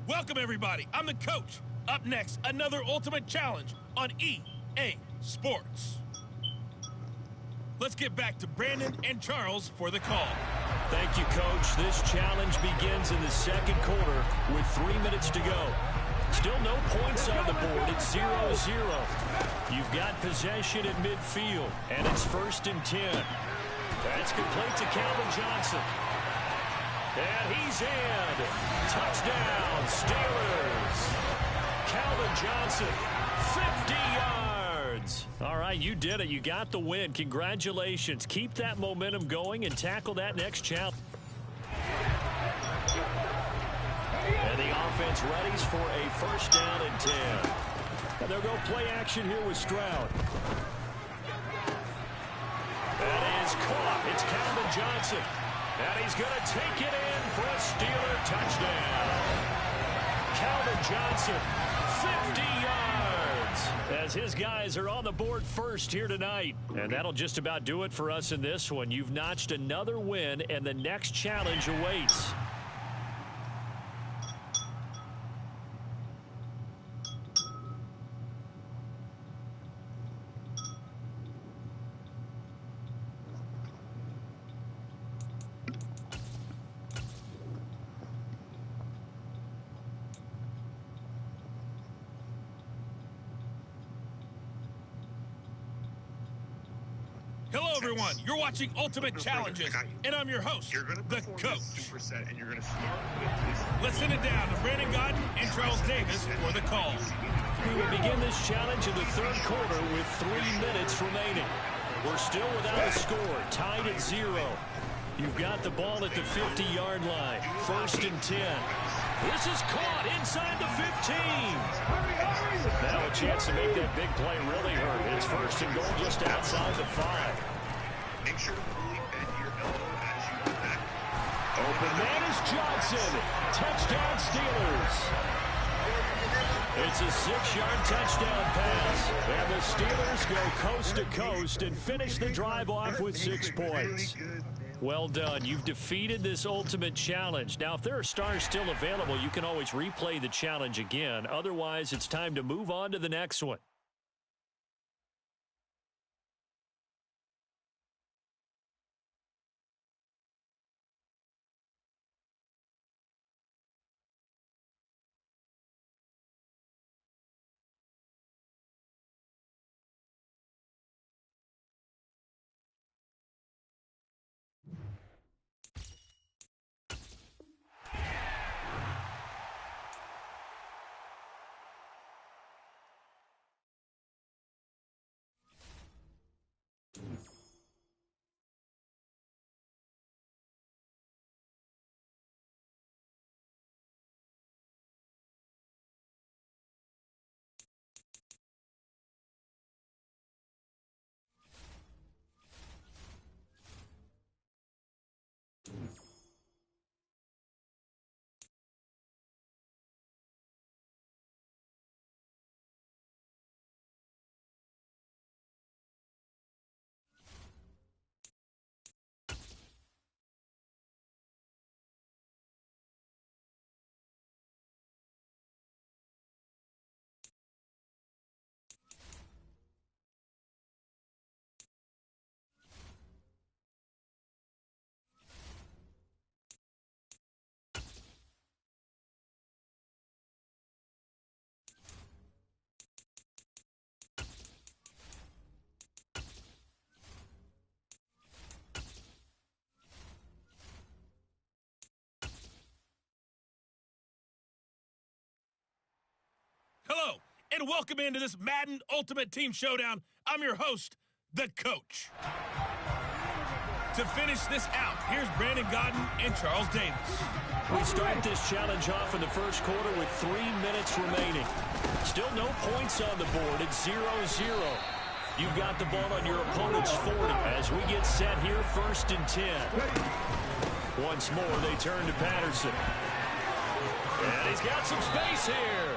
S5: Welcome, everybody. I'm the coach. Up next, another Ultimate Challenge on EA Sports. Let's get back to Brandon and Charles for the call.
S2: Thank you, Coach. This challenge begins in the second quarter with 3 minutes to go. Still no points on the board. It's 0-0. You've got possession at midfield, and it's 1st and 10. That's complete to Calvin Johnson. And he's in. Touchdown, Steelers. Calvin Johnson, 50 yards. All right, you did it. You got the win. Congratulations. Keep that momentum going and tackle that next challenge. And the offense readies for a 1st down and 10. And they'll go play action here with Stroud. That is caught. It's Calvin Johnson. And he's going to take it in for a Steeler touchdown. Calvin Johnson, 50 yards. As his guys are on the board first here tonight. And that'll just about do it for us in this one. You've notched another win, and the next challenge awaits.
S5: Hello, everyone. You're watching Ultimate Challenges, and I'm your host, the coach. Let's send it down to Brandon Godden and Charles Davis for the call.
S2: We will begin this challenge in the third quarter with 3 minutes remaining. We're still without a score, tied at 0. You've got the ball at the 50-yard line, 1st and 10. This is caught inside the 15. Now a chance to make that big play really hurt. It's 1st and goal just outside the 5.
S7: Make sure to fully bend your elbow as you go back.
S2: Open man is Johnson. Touchdown Steelers. It's a 6-yard touchdown pass. And the Steelers go coast to coast and finish the drive off with 6 points. Well done. You've defeated this Ultimate Challenge. Now, if there are stars still available, you can always replay the challenge again. Otherwise, it's time to move on to the next one.
S5: Hello, and welcome into this Madden Ultimate Team Showdown. I'm your host, the coach. To finish this out, here's Brandon Godden and Charles Davis.
S2: We start this challenge off in the first quarter with 3 minutes remaining. Still no points on the board. It's 0-0. You've got the ball on your opponent's 40 as we get set here, 1st and 10. Once more, they turn to Patterson. And he's got some space here.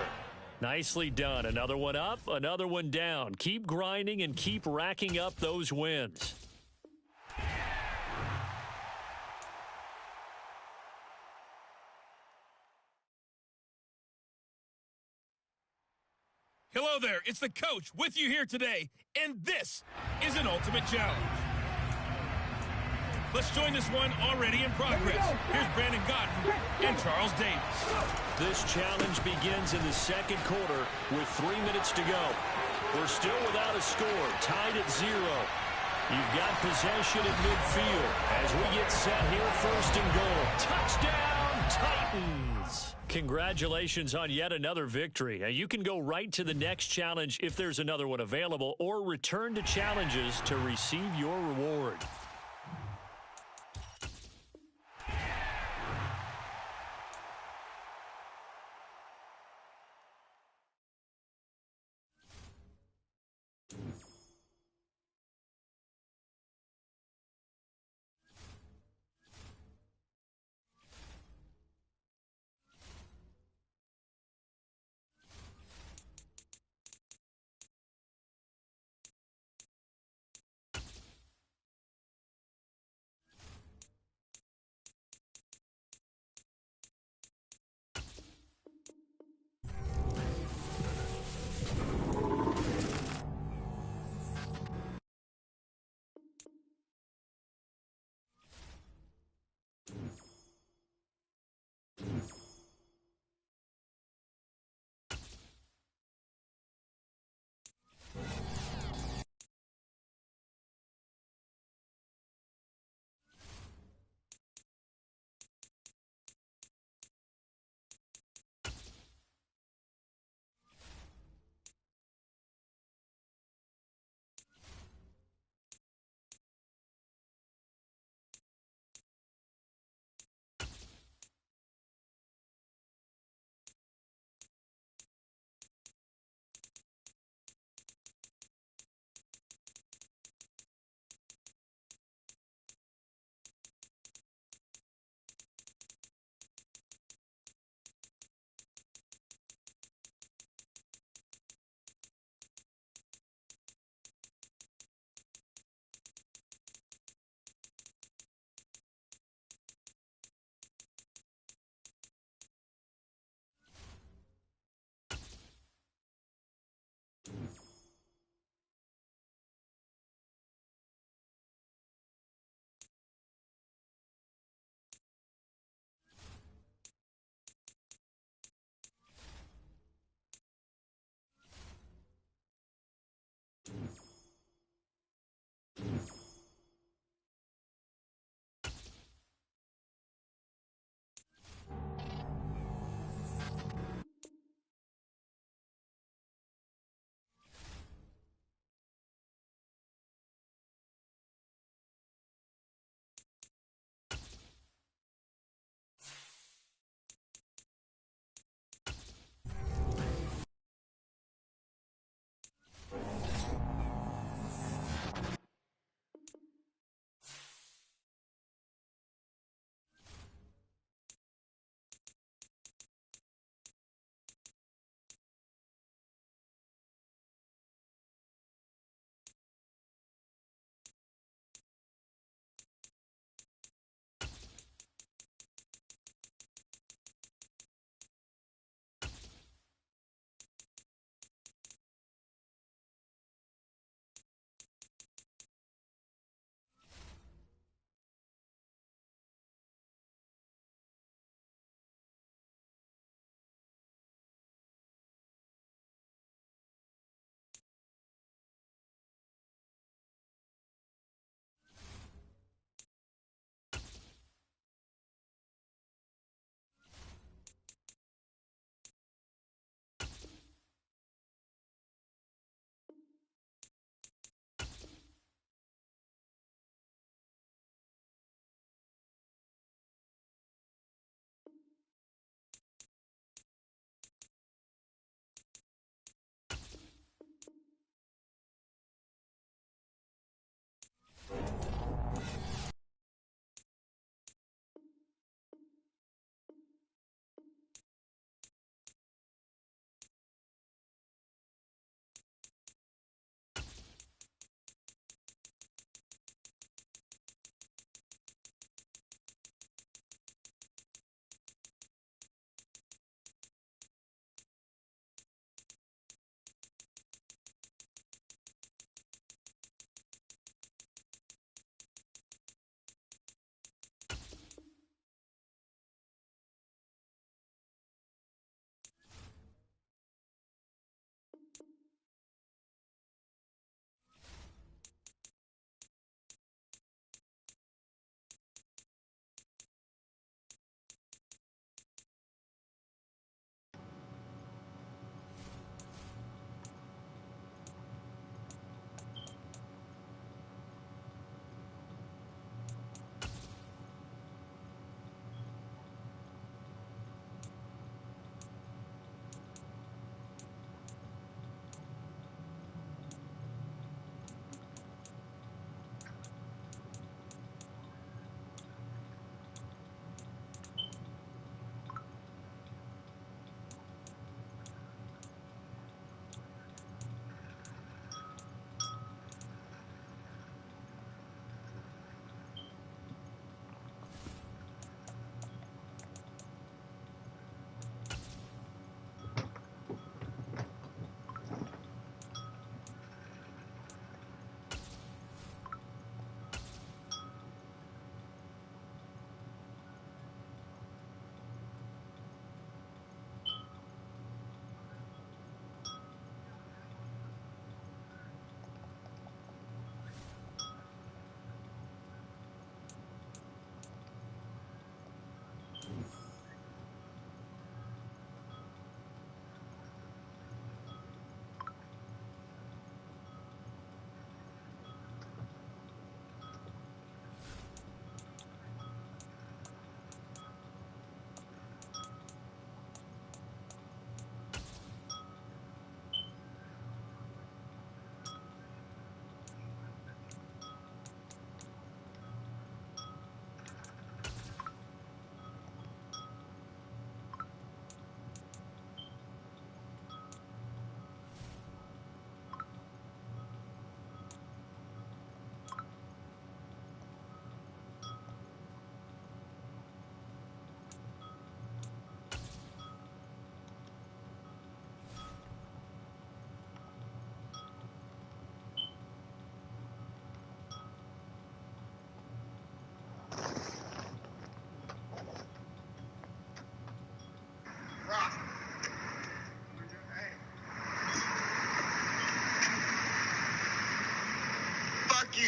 S2: Nicely done. Another one up, another one down. Keep grinding and keep racking up those wins.
S5: Hello there, it's the coach with you here today, and this is an Ultimate Challenge. Let's join this one already in progress. Here's Brandon Gotten and Charles Davis.
S2: This challenge begins in the second quarter with 3 minutes to go. We're still without a score, tied at 0. You've got possession at midfield as we get set here, first and goal. Touchdown, Titans! Congratulations on yet another victory. You can go right to the next challenge if there's another one available, or return to challenges to receive your reward.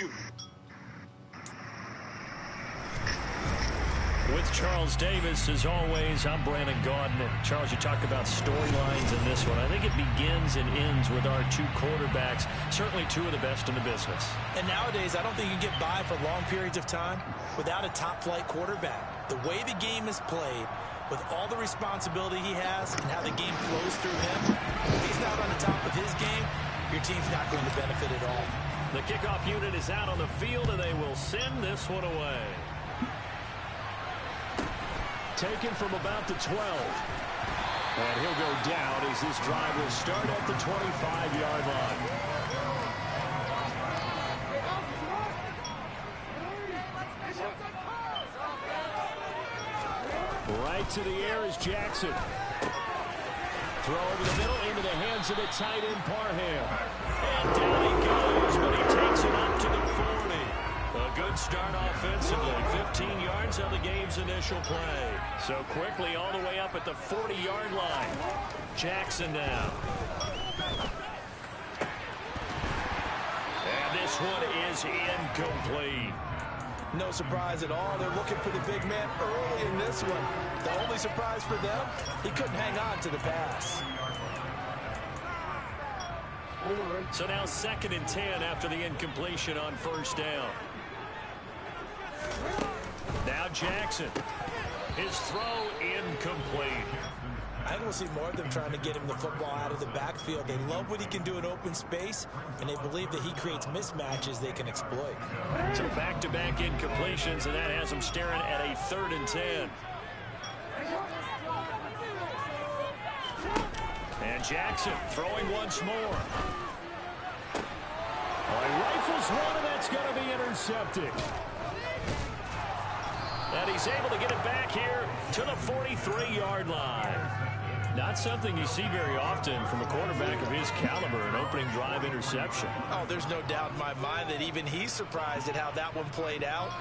S7: you.
S2: With Charles Davis, as always, I'm Brandon Gaudin. Charles, you talk about storylines in this one. I think it begins and ends with our two quarterbacks, certainly two of the best in the business.
S3: And nowadays, I don't think you can get by for long periods of time without a top-flight quarterback. The way the game is played, with all the responsibility he has and how the game flows through him, if he's not on the top of his game, your team's not going to benefit at all.
S2: The kickoff unit is out on the field, and they will send this one away. Taken from about the 12. And he'll go down as this drive will start at the 25-yard line. Right to the air is Jackson. Throw over the middle into the hands of the tight end Parham. And down he goes, but he takes it up to the 40. A good start offensively. 15 yards on the game's initial play. So quickly all the way up at the 40-yard line. Jackson now. And this one is incomplete.
S3: No surprise at all. They're looking for the big man early in this one. The only surprise for them, he couldn't hang on to the pass.
S2: So now 2nd and 10 after the incompletion on first down. Now Jackson. His throw incomplete.
S3: I think we'll see more of them trying to get him the football out of the backfield. They love what he can do in open space, and they believe that he creates mismatches they can exploit.
S2: So back-to-back incompletions, and that has him staring at a 3rd and 10. And Jackson throwing once more. He rifles one, and that's going to be intercepted. And he's able to get it back here to the 43-yard line. Not something you see very often from a quarterback of his caliber, an opening drive interception.
S3: Oh, there's no doubt in my mind that even he's surprised at how that one played out.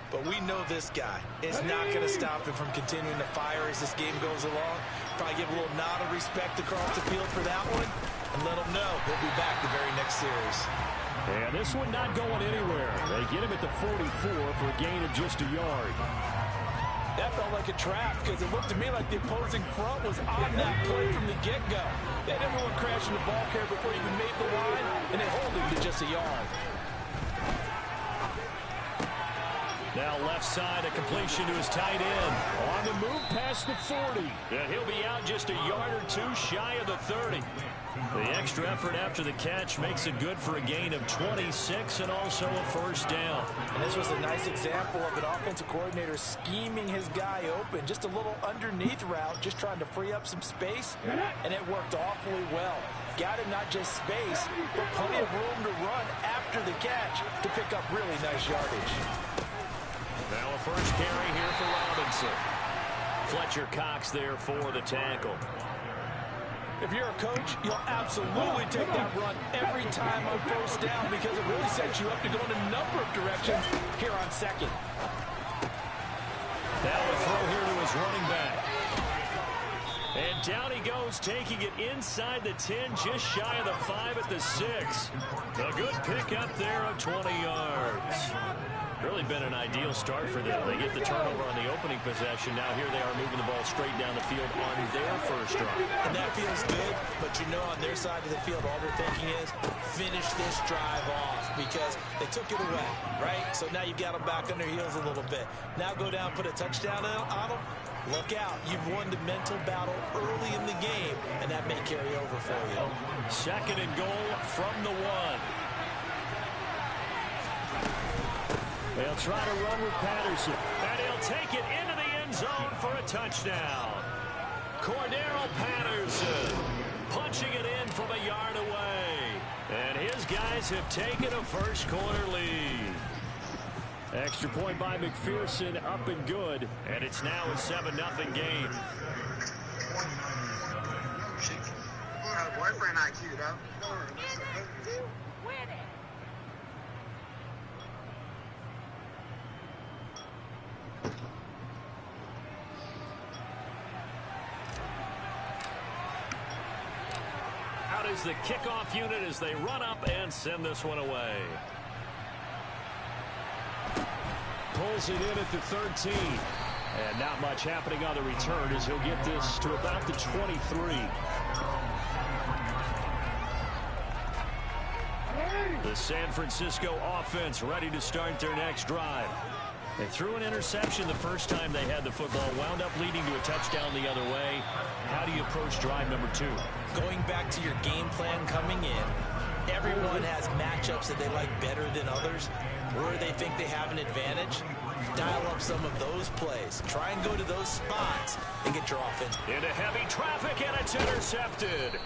S3: But we know this guy is not going to stop him from continuing to fire as this game goes along. Probably give a little nod of respect across the field for that one and let him know he'll be back the very next series.
S2: And this one not going anywhere. They get him at the 44 for a gain of just a yard.
S3: That felt like a trap because it looked to me like the opposing front was on that play from the get-go. They had everyone crashing the ball carrier before he even made the line, and they hold him to just a yard.
S2: Now left side, a completion to his tight end. On the move past the 40. And he'll be out just a yard or two shy of the 30. The extra effort after the catch makes it good for a gain of 26 and also a first down.
S3: And this was a nice example of an offensive coordinator scheming his guy open. Just a little underneath route, just trying to free up some space, and it worked awfully well. Got him not just space, but plenty of room to run after the catch to pick up really nice yardage.
S2: Now a first carry here for Robinson. Fletcher Cox there for the tackle.
S3: If you're a coach, you'll absolutely take that run every time on first down because it really sets you up to go in a number of directions here on second.
S2: Now a throw here to his running back. And down he goes, taking it inside the 10, just shy of the 5 at the 6. A good pick up there of 20 yards. Really been an ideal start for them. They get the turnover on the opening possession. Now here they are moving the ball straight down the field on their first drive.
S3: And that feels good, but you know on their side of the field, all they're thinking is finish this drive off because they took it away, right? So now you've got them back on their heels a little bit. Now go down, put a touchdown on them. Look out. You've won the mental battle early in the game, and that may carry over for you.
S2: 2nd and goal from the 1. They'll try to run with Patterson. And he'll take it into the end zone for a touchdown. Cordero Patterson punching it in from a yard away. And his guys have taken a first quarter lead. Extra point by McPherson, up and good. And it's now a 7-0 game.
S7: Boyfriend IQ, though.
S2: Out is the kickoff unit as they run up and send this one away. pulls it in at the 13. And not much happening on the return as he'll get this to about the 23. The San Francisco offense ready to start their next drive. They threw an interception the first time they had the football, wound up leading to a touchdown the other way. How do you approach drive number 2?
S3: Going back to your game plan coming in, everyone has matchups that they like better than others, where they think they have an advantage. Dial up some of those plays. Try and go to those spots and get your offense.
S2: Into heavy traffic, and it's intercepted.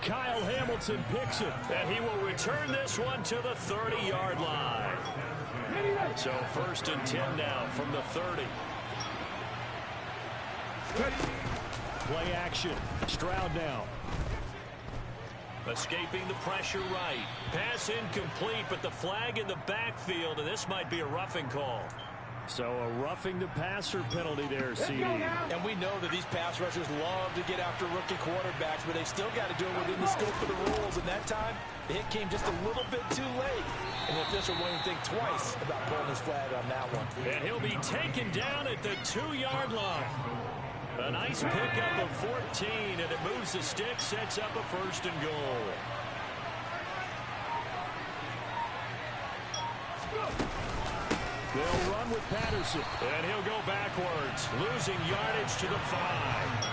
S2: Kyle Hamilton picks it, and he will return this one to the 30-yard line. So 1st and 10 now from the 30. Play action. Stroud now. Escaping the pressure right. Pass incomplete, but the flag in the backfield, and this might be a roughing call. So a roughing the passer penalty there, CD.
S3: And we know that these pass rushers love to get after rookie quarterbacks, but they still got to do it within the scope of the rules. And that time, the hit came just a little bit too late. And the official won't even think twice about pulling his flag on that one.
S2: And he'll be taken down at the 2-yard line. A nice pickup of 14, and it moves the stick, sets up a 1st and goal. They'll run with Patterson, and he'll go backwards, losing yardage to the 5.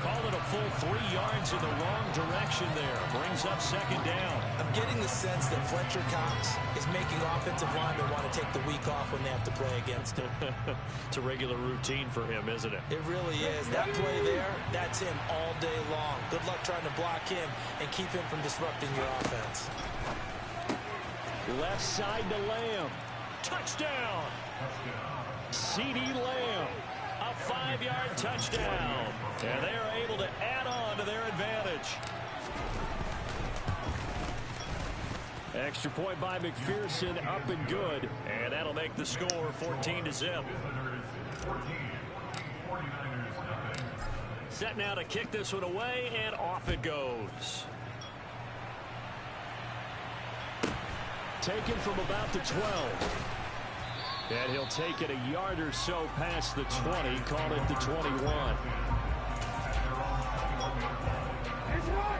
S2: Call it a full 3 yards in the wrong direction there. Brings up 2nd down.
S3: I'm getting the sense that Fletcher Cox is making offensive linemen want to take the week off when they have to play against him.
S2: It's a regular routine for him, isn't it?
S3: It really is. That play there, that's him all day long. Good luck trying to block him and keep him from disrupting your offense.
S2: Left side to Lamb. Touchdown. CD Lamb. A 5-yard touchdown. And they are able to add on to their advantage. Extra point by McPherson, up and good. And that'll make the score 14-0. Set now to kick this one away, and off it goes. Taken from about the 12. And he'll take it a yard or so past the 20, call it the 21.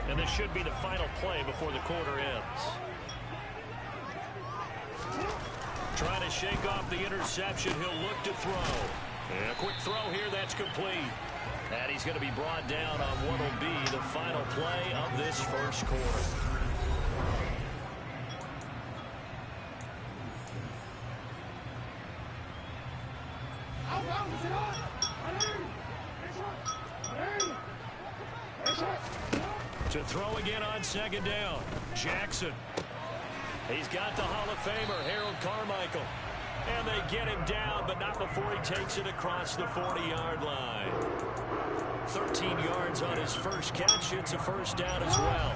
S2: And this should be the final play before the quarter ends. Trying to shake off the interception, he'll look to throw. And a quick throw here, that's complete. And he's going to be brought down on what will be the final play of this first quarter. To throw again on 2nd down. Jackson. He's got the Hall of Famer, Harold Carmichael. And they get him down, but not before he takes it across the 40-yard line. 13 yards on his first catch. It's a 1st down as well.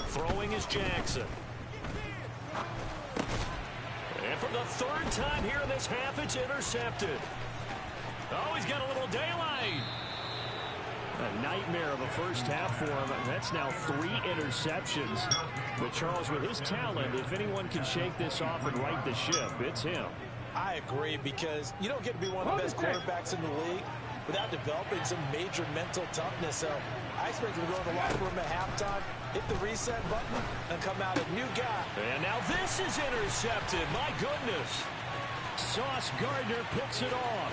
S2: Throwing is Jackson. And for the 3rd time here in this half, it's intercepted. Oh, he's got a little daylight. A nightmare of a first half for him. That's now 3 interceptions. But Charles, with his talent, if anyone can shake this off and right the ship, it's him.
S3: I agree, because you don't get to be one of the best quarterbacks in the league without developing some major mental toughness. So I expect him to go to the locker room at halftime, hit the reset button, and come out a new guy.
S2: And now this is intercepted. My goodness. Sauce Gardner picks it off.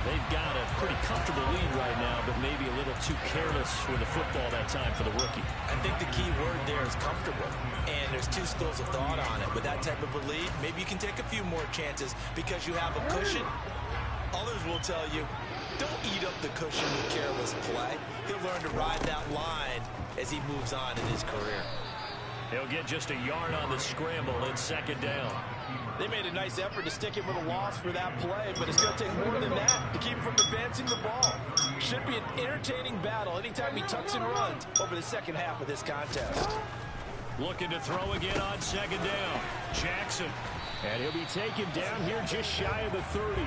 S2: They've got a pretty comfortable lead right now, but maybe a little too careless with the football that time for the rookie.
S3: I think the key word there is comfortable, and there's 2 schools of thought on it. With that type of a lead, maybe you can take a few more chances because you have a cushion. Others will tell you, don't eat up the cushion with careless play. He'll learn to ride that line as he moves on in his career.
S2: He'll get just a yard on the scramble in 2nd down.
S3: They made a nice effort to stick him with a loss for that play, but it's going to take more than that to keep him from advancing the ball. Should be an entertaining battle anytime he tucks and runs over the second half of this contest.
S2: Looking to throw again on 2nd down. Jackson. And he'll be taken down here just shy of the 30.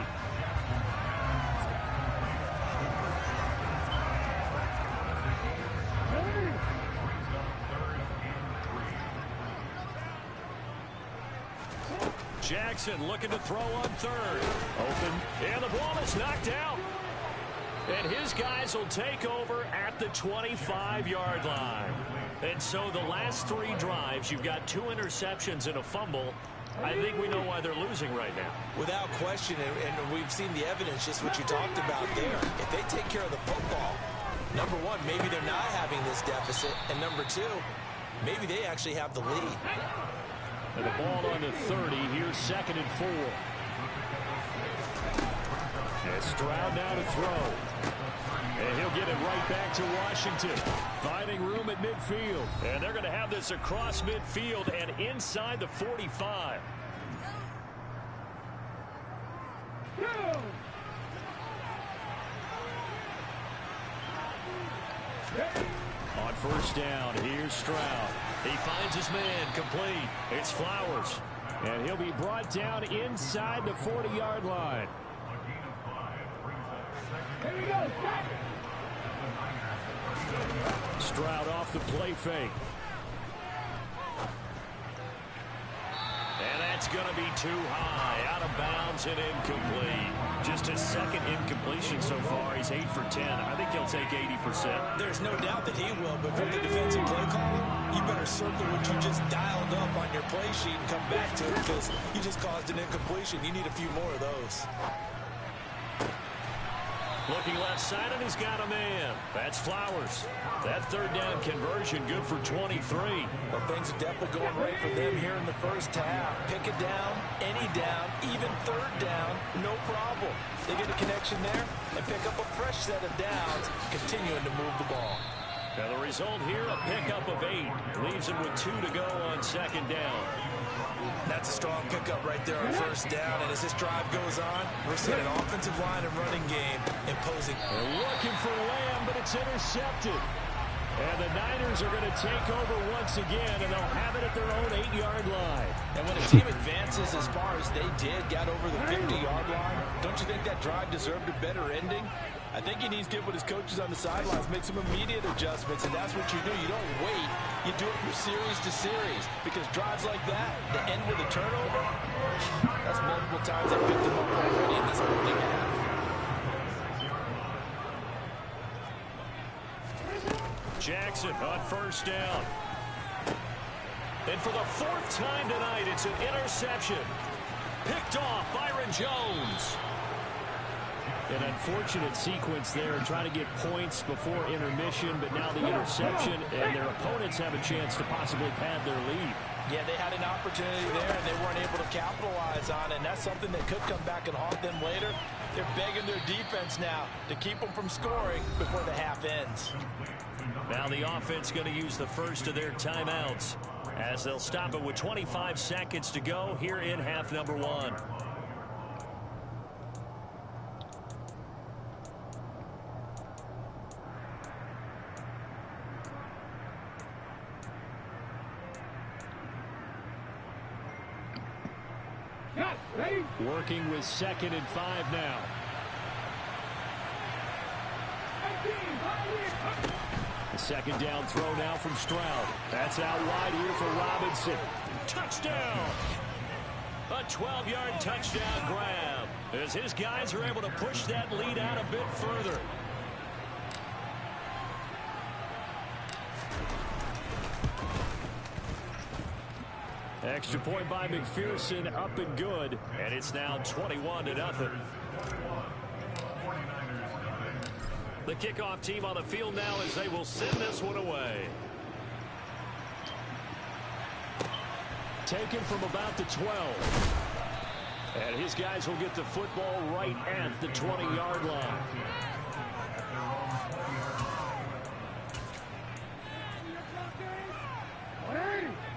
S2: Jackson looking to throw on third. Open, and the ball is knocked out. And his guys will take over at the 25-yard line. And so the last 3 drives, you've got 2 interceptions and a fumble. I think we know why they're losing right now.
S3: Without question, and we've seen the evidence, just what you talked about there. If they take care of the football, number one, maybe they're not having this deficit. And number two, maybe they actually have the lead.
S2: And the ball on the 30. Here's 2nd and 4. And Stroud now to throw. And he'll get it right back to Washington. Finding room at midfield. And they're going to have this across midfield and inside the 45. On first down, here's Stroud. He finds his man, complete. It's Flowers. And he'll be brought down inside the 40-yard line. Stroud off the play fake. And that's going to be too high. Out of bounds and incomplete. Just his 2nd incompletion so far. He's 8 for 10. I think he'll take 80%.
S3: There's no doubt that he will, but from the defensive play caller, you better circle what you just dialed up on your play sheet and come back to it because you just caused an incompletion. You need a few more of those.
S2: Looking left side, and he's got a man. That's Flowers. That 3rd down conversion good for 23.
S3: Well, things are definitely going right for them here in the first half. Pick it down, any down, even 3rd down, no problem. They get a connection there and pick up a fresh set of downs, continuing to move the ball.
S2: Now the result here, a pickup of 8. Leaves him with 2 to go on 2nd down.
S3: That's a strong pickup right there on 1st down. And as this drive goes on, we're seeing an offensive line and running game imposing.
S2: They're looking for Lamb, but it's intercepted. And the Niners are going to take over once again, and they'll have it at their own 8-yard line.
S3: And when a team advances as far as they did, got over the 50-yard line, don't you think that drive deserved a better ending? I think he needs to get with his coaches on the sidelines, make some immediate adjustments, and that's what you do. You don't wait. You do it from series to series because drives like that, to end with a turnover, that's multiple times they picked him up already in this opening half.
S2: Jackson on 1st down. And for the 4th time tonight, it's an interception. Picked off Byron Jones. An unfortunate sequence there, trying to get points before intermission, but now the interception, and their opponents have a chance to possibly pad their lead.
S3: Yeah, they had an opportunity there, and they weren't able to capitalize on it, and that's something that could come back and haunt them later. They're begging their defense now to keep them from scoring before the half ends.
S2: Now the offense going to use the first of their timeouts as they'll stop it with 25 seconds to go here in half number 1. Working with 2nd and 5 now. The 2nd down throw now from Stroud. That's out wide here for Robinson. Touchdown! A 12-yard touchdown grab as his guys are able to push that lead out a bit further. Extra point by McPherson, up and good, and it's now 21-0. The kickoff team on the field now as they will send this one away. Taken from about the 12. And his guys will get the football right at the 20-yard line.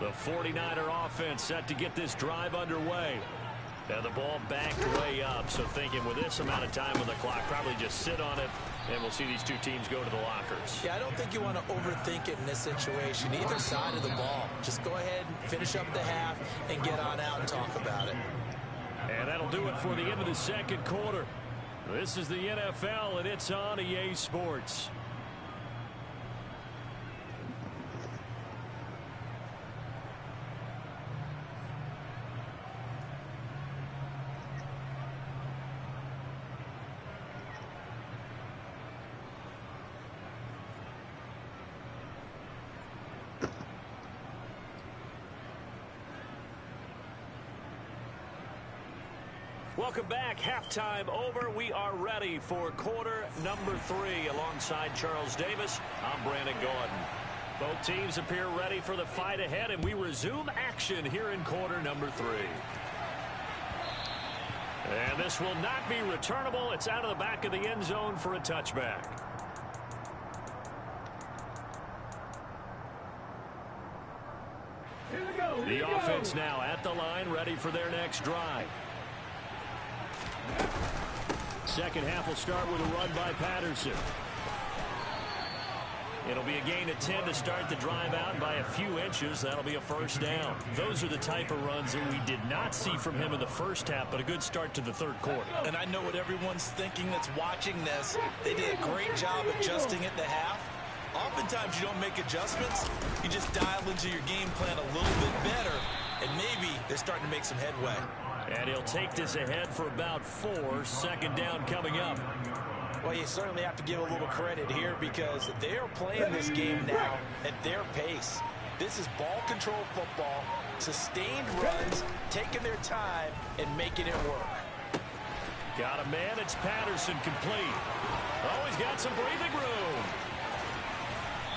S2: The 49er offense set to get this drive underway. And the ball backed way up, so thinking with this amount of time on the clock, probably just sit on it, and we'll see these two teams go to the lockers.
S3: Yeah, I don't think you want to overthink it in this situation. Either side of the ball. Just go ahead and finish up the half and get on out and talk about it.
S2: And that'll do it for the end of the 2nd quarter. This is the NFL, and it's on EA Sports. Welcome back. Halftime over. We are ready for quarter number 3. Alongside Charles Davis, I'm Brandon Gordon. Both teams appear ready for the fight ahead, and we resume action here in quarter number 3. And this will not be returnable. It's out of the back of the end zone for a touchback. The offense now at the line, ready for their next drive. Second half will start with a run by Patterson. It'll be a gain of 10 to start the drive out, and by a few inches, that'll be a first down. Those are the type of runs that we did not see from him in the first half, but a good start to the third quarter.
S3: And I know what everyone's thinking that's watching this. They did a great job adjusting at the half. Oftentimes you don't make adjustments. You just dial into your game plan a little bit better, and maybe they're starting to make some headway.
S2: And he'll take this ahead for about 4. Second down coming up.
S3: Well, you certainly have to give a little credit here because they are playing this game now at their pace. This is ball control football, sustained runs, taking their time, and making it work.
S2: Got a man. It's Patterson complete. Oh, he's got some breathing room.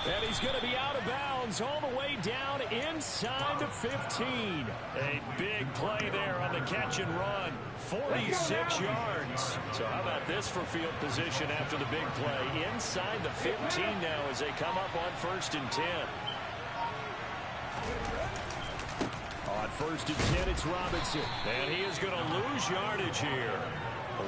S2: And he's going to be out of bounds all the way down inside the 15. A big play there on the catch and run. 46 yards. So how about this for field position after the big play? Inside the 15 now as they come up on 1st and 10. On 1st and 10, it's Robinson. And he is going to lose yardage here.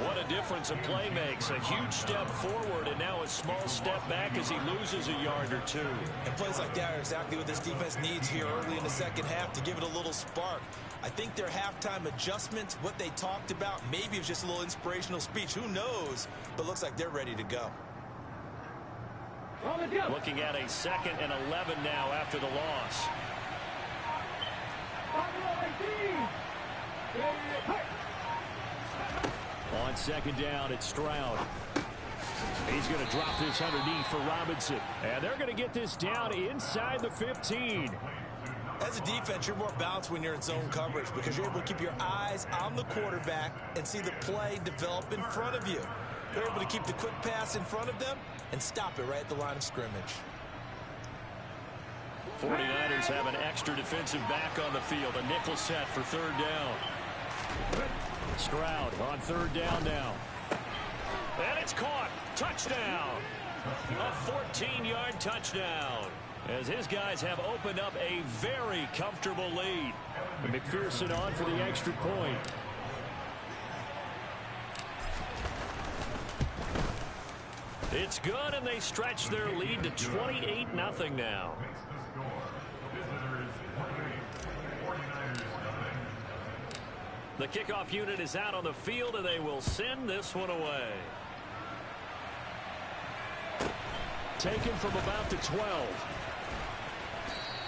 S2: What a difference a play makes. A huge step forward and now a small step back as he loses a yard or 2.
S3: And plays like that are exactly what this defense needs here early in the second half to give it a little spark. I think their halftime adjustments, what they talked about, maybe it was just a little inspirational speech. Who knows? But looks like they're ready to go.
S2: Looking at a 2nd and 11 now after the loss. On 2nd down, it's Stroud. He's going to drop this underneath for Robinson. And they're going to get this down inside the 15.
S3: As a defense, you're more balanced when you're in zone coverage because you're able to keep your eyes on the quarterback and see the play develop in front of you. They're able to keep the quick pass in front of them and stop it right at the line of scrimmage.
S2: 49ers have an extra defensive back on the field. A nickel set for 3rd down. Stroud on 3rd down now. And it's caught. Touchdown. A 14-yard touchdown. As his guys have opened up a very comfortable lead. And McPherson on for the extra point. It's good, and they stretch their lead to 28-0 now. The kickoff unit is out on the field, and they will send this one away. Taken from about the 12.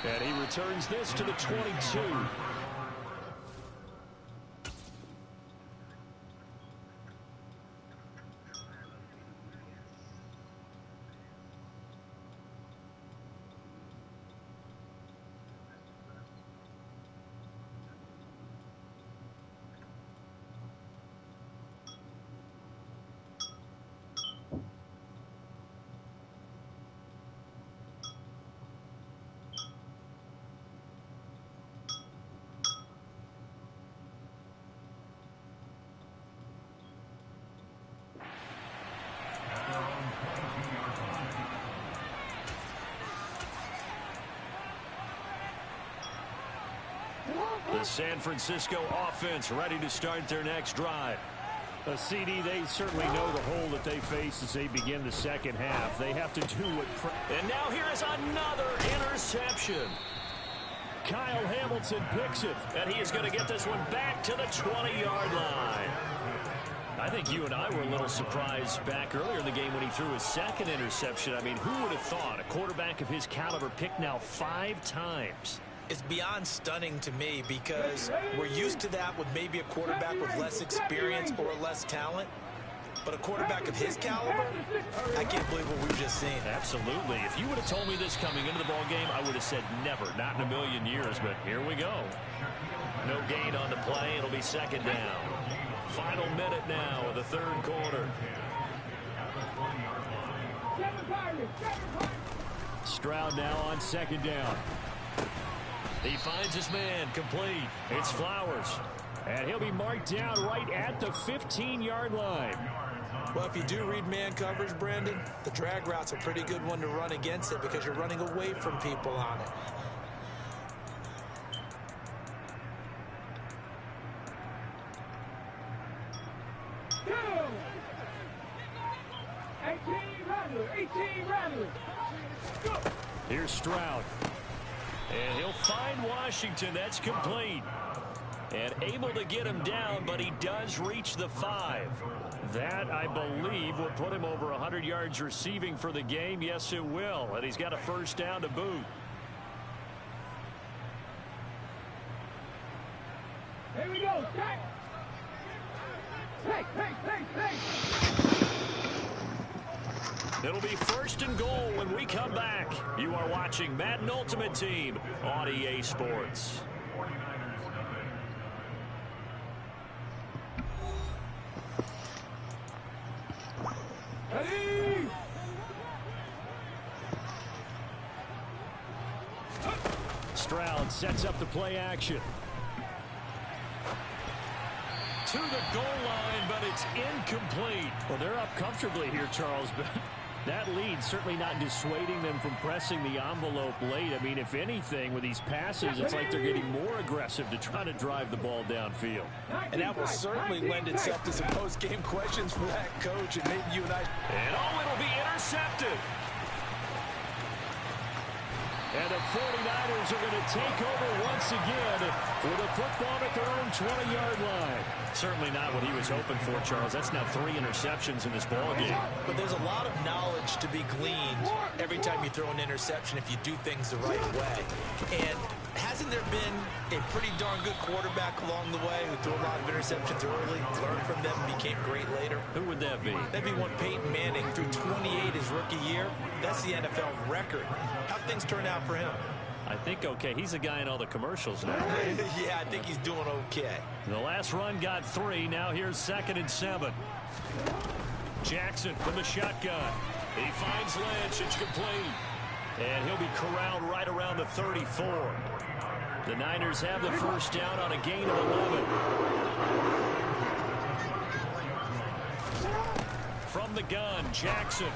S2: And he returns this to the 22. The San Francisco offense ready to start their next drive. CD, they certainly know the hole that they face as they begin the second half. They have to do what... And now here is another interception. Kyle Hamilton picks it, and he is going to get this one back to the 20-yard line. I think you and I were a little surprised back earlier in the game when he threw his 2nd interception. I mean, who would have thought a quarterback of his caliber picked now 5 times?
S3: It's beyond stunning to me because we're used to that with maybe a quarterback with less experience or less talent. But a quarterback of his caliber, I can't believe what we've just seen.
S2: Absolutely. If you would have told me this coming into the ball game, I would have said never, not in a million years. But here we go. No gain on the play. It'll be 2nd down.
S6: Final minute now of the third quarter. Stroud now on second down. He finds his man, complete. It's Flowers. And he'll be marked down right at the 15-yard line.
S3: Well, if you do read man coverage, Brandon, the drag route's a pretty good one to run against it because you're running away from people on it.
S6: Here's Stroud. And he'll find Washington. That's complete. And able to get him down, but he does reach the 5. That, I believe, will put him over 100 yards receiving for the game. Yes, it will. And he's got a first down to boot.
S8: Here we go. Take.
S6: It'll be first and goal when we come back. You are watching Madden Ultimate Team on EA Sports.
S8: Ready?
S6: Stroud sets up the play action. To the goal line, but it's incomplete.
S2: Well, they're up comfortably here, Charles, but that lead certainly not dissuading them from pressing the envelope late. I mean, if anything, with these passes, it's like they're getting more aggressive to try to drive the ball downfield.
S3: And that will certainly lend itself to some post-game questions for that coach, and maybe you and I...
S6: And it'll be intercepted. And the 49ers are going to take over once again with a football at their own 20-yard line.
S2: Certainly not what he was hoping for, Charles. That's now 3 interceptions in this ball game.
S3: But there's a lot of knowledge to be gleaned every time you throw an interception if you do things the right way. And hasn't there been a pretty darn good quarterback along the way who threw a lot of interceptions early, learned from them, and became great later?
S2: Who would that be?
S3: That'd be one Peyton Manning threw 28 his rookie year. That's the NFL record. How'd things turn out for him?
S2: I think okay. He's a guy in all the commercials now.
S3: Yeah, I think he's doing okay.
S6: The last run got 3. Now here's 2nd and 7. Jackson from the shotgun. He finds Lynch. It's complete. And he'll be corralled right around the 34. The Niners have the first down on a gain of 11. From the gun, Jackson.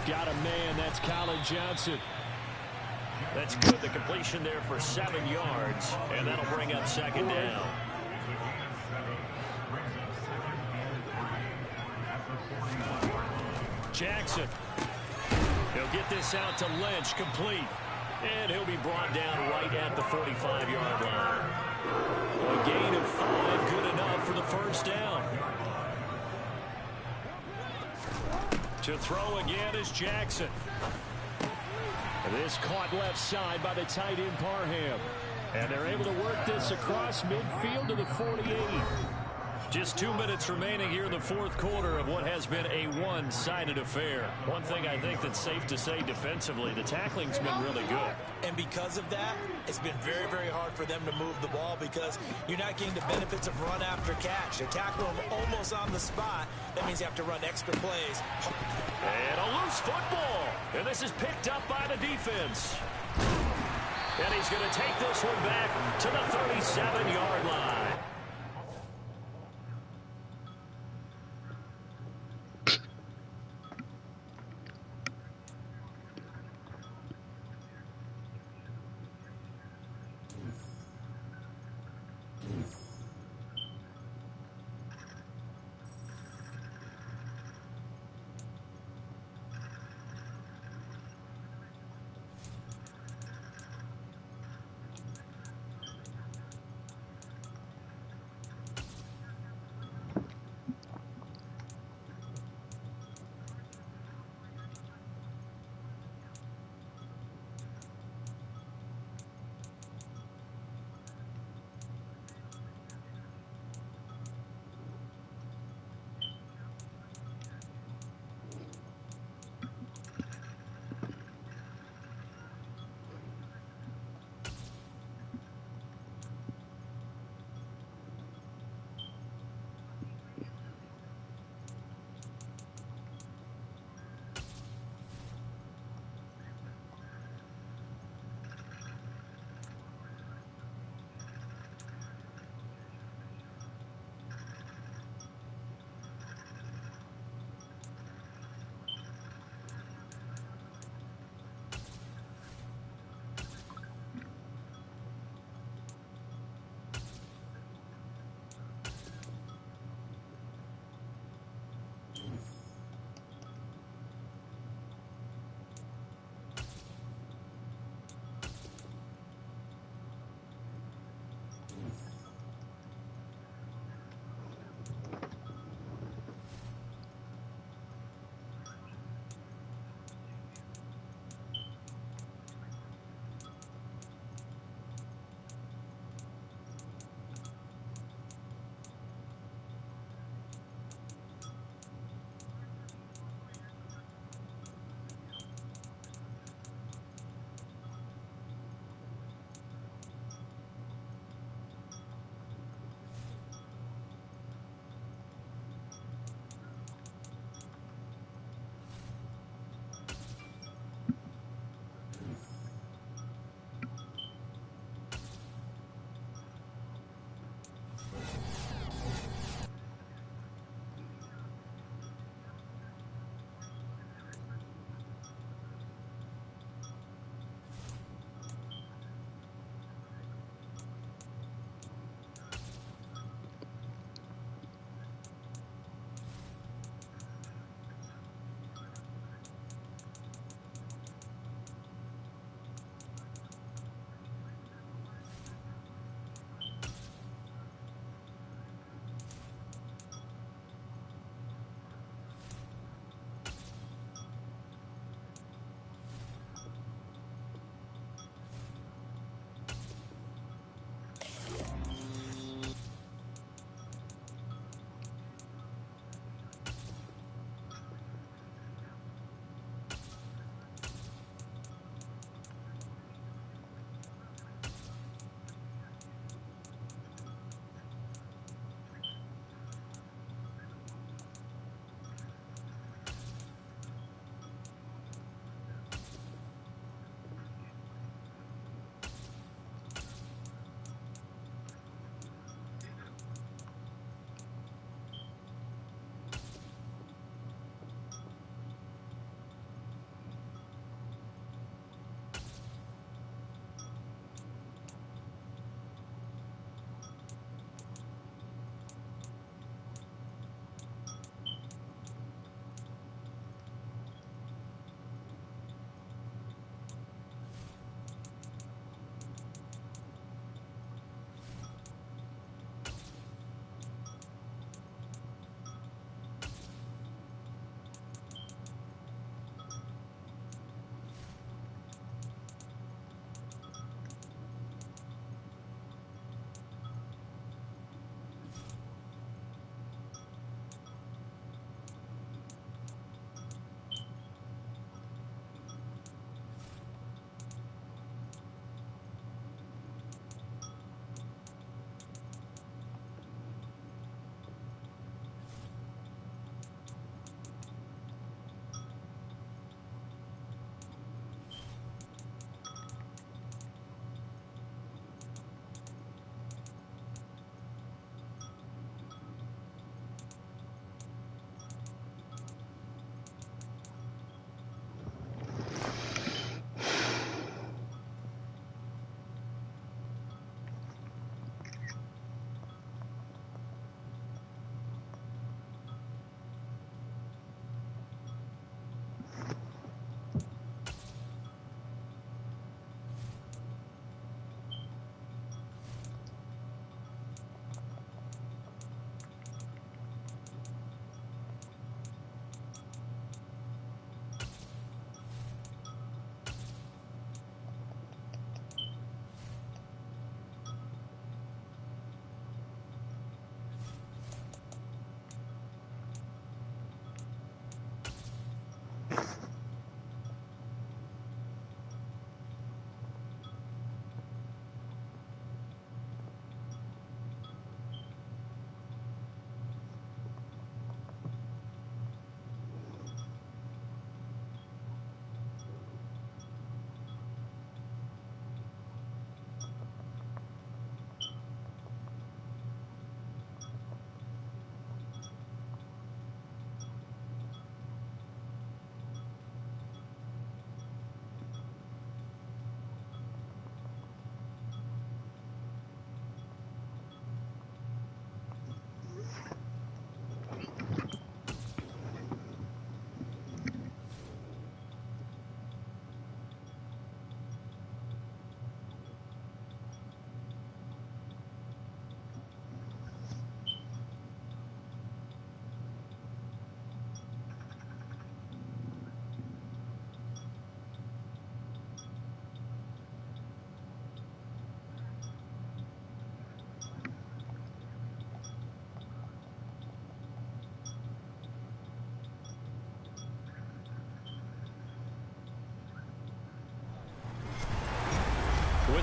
S6: Got a man. That's Colin Johnson. That's good. The completion there for 7 yards. And that'll bring up 2nd down. Jackson. He'll get this out to Lynch. Complete. And he'll be brought down right at the 45-yard line. A gain of 5. Good enough for the first down. To throw again is Jackson. This caught left side by the tight end Parham. And they're able to work this across midfield to the 48. Just 2 minutes remaining here in the fourth quarter of what has been a one-sided affair. One thing I think that's safe to say defensively, the tackling's been really good.
S3: And because of that, it's been very, very hard for them to move the ball because you're not getting the benefits of run after catch. They tackle them almost on the spot. That means you have to run extra plays.
S6: And a loose football. And this is picked up by the defense. And he's going to take this one back to the 37-yard line.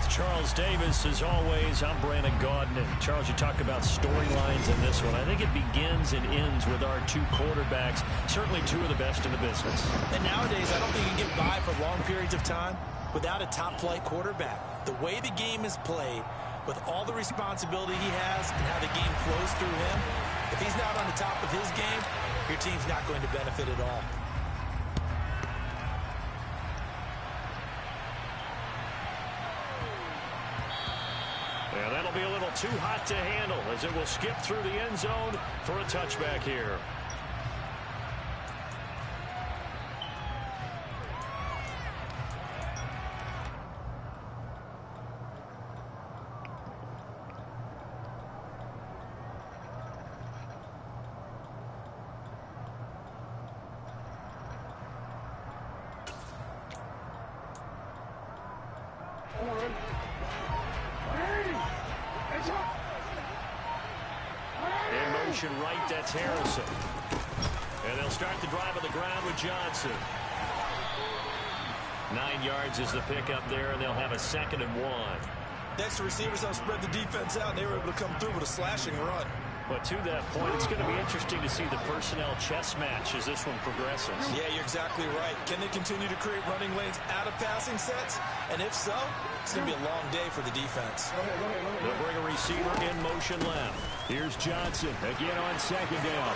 S2: With Charles Davis, as always, I'm Brandon Gaudin. And Charles, you talk about storylines in this one. I think it begins and ends with our two quarterbacks, certainly two of the best in the business.
S3: And nowadays, I don't think you can get by for long periods of time without a top-flight quarterback. The way the game is played, with all the responsibility he has and how the game flows through him, if he's not on the top of his game, your team's not going to benefit at all.
S2: And that'll be a little too hot to handle as it will skip through the end zone for a touchback here. Right, that's Harrison. And they'll start the drive on the ground with Johnson. 9 yards is the pickup there, and they'll have a 2nd and 1.
S3: Next, the receivers help spread the defense out, and they were able to come through with a slashing run.
S2: But to that point, it's going to be interesting to see the personnel chess match as this one progresses.
S3: Yeah, you're exactly right. Can they continue to create running lanes out of passing sets? And if so, it's going to be a long day for the defense.
S2: They'll bring a receiver in motion left. Here's Johnson again on 2nd down.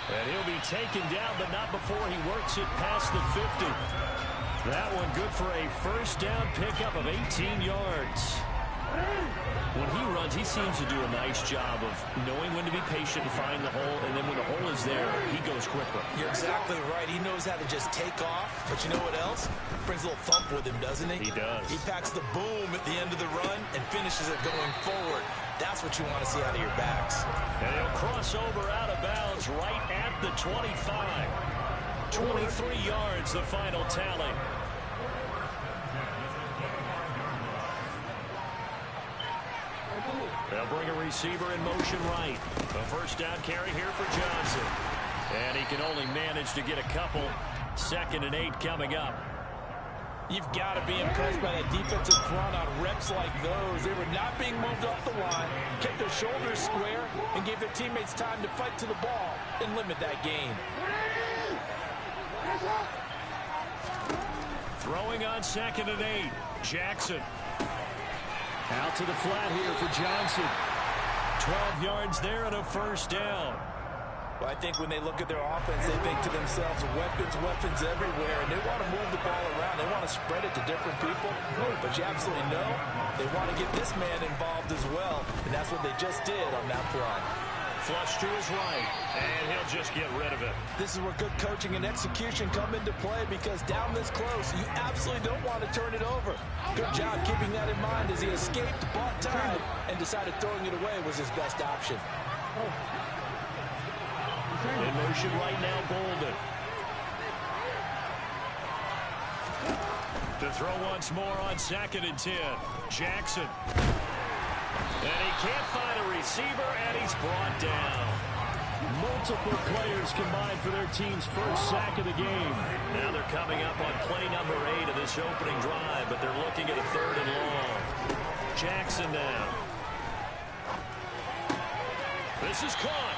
S2: And he'll be taken down, but not before he works it past the 50. That one good for a 1st down pickup of 18 yards. When he runs, he seems to do a nice job of knowing when to be patient and find the hole, and then when the hole is there, he goes quicker.
S3: You're exactly right. He knows how to just take off, but you know what else? Brings a little thump with him, doesn't he?
S2: He does.
S3: He packs the boom at the end of the run and finishes it going forward. That's what you want to see out of your backs.
S2: And he'll cross over out of bounds right at the 25. 23 yards, the final tally. They'll bring a receiver in motion right. A 1st down carry here for Johnson. And he can only manage to get a couple. 2nd and 8 coming up.
S3: You've got to be impressed by that defensive front on reps like those. They were not being moved up the line, kept their shoulders square, and gave their teammates time to fight to the ball and limit that gain.
S2: Throwing on 2nd and 8. Jackson. Out to the flat here for Johnson. 12 yards there and a 1st down.
S3: Well, I think when they look at their offense, they think to themselves, weapons everywhere, and they want to move the ball around. They want to spread it to different people. But you absolutely know they want to get this man involved as well, and that's what they just did on that play.
S2: Flush to his right, and he'll just get rid of it.
S3: This is where good coaching and execution come into play, because down this close, you absolutely don't want to turn it over. Good job keeping that in mind as he escaped, bought time, and decided throwing it away was his best option.
S2: In motion right now, Bolden. To throw once more on 2nd and 10. Jackson. And he can't find a receiver, and he's brought down. Multiple players combined for their team's 1st sack of the game. Now they're coming up on play number 8 of this opening drive, but they're looking at a 3rd and long. Jackson now. This is caught.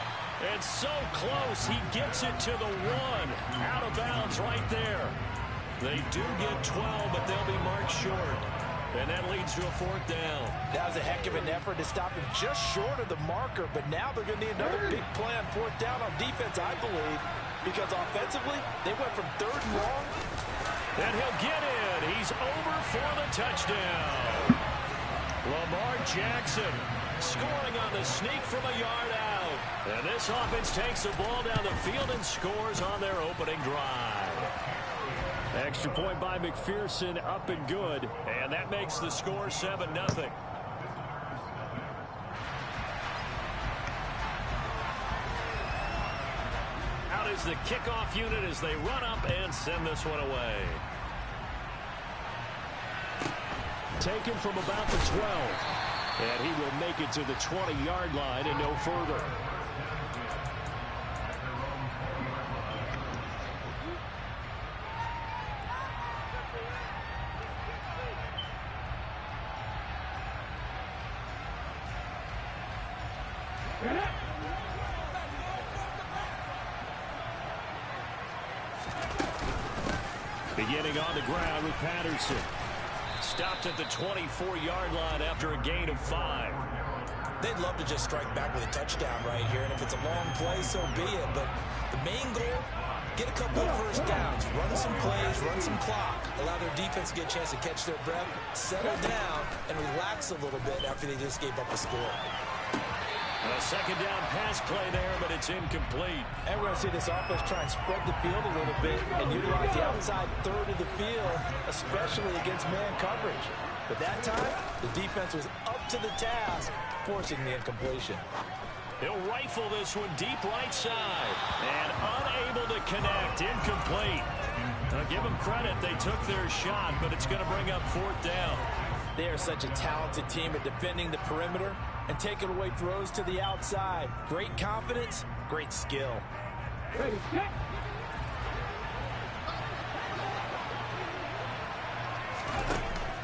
S2: And so close, he gets it to the 1. Out of bounds right there. They do get 12, but they'll be marked short. And that leads to a 4th down.
S3: That was a heck of an effort to stop him just short of the marker, but now they're going to need another big play on 4th down on defense, I believe, because offensively, they went from 3rd and long.
S2: And he'll get in. He's over for the touchdown. Lamar Jackson scoring on the sneak from a yard out. And this offense takes the ball down the field and scores on their opening drive. Extra point by McPherson, up and good. And that makes the score 7-0. Out is the kickoff unit as they run up and send this one away. Taken from about the 12. And he will make it to the 20-yard line and no further. Beginning on the ground with Patterson. Stopped at the 24-yard line after a gain of 5.
S3: They'd love to just strike back with a touchdown right here, and if it's a long play, so be it. But the main goal, get a couple of first downs, run some plays, run some clock, allow their defense to get a chance to catch their breath, settle down, and relax a little bit after they just gave up a score.
S2: A second down pass play there, but it's incomplete.
S3: And we're going to see this offense try and spread the field a little bit and utilize the outside third of the field, especially against man coverage. But that time, the defense was up to the task, forcing the incompletion.
S2: He'll rifle this one deep right side. And unable to connect. Incomplete. I'll give them credit. They took their shot, but it's going to bring up 4th down.
S3: They are such a talented team at defending the perimeter and taking away throws to the outside. Great confidence, great skill.
S8: Ready, set.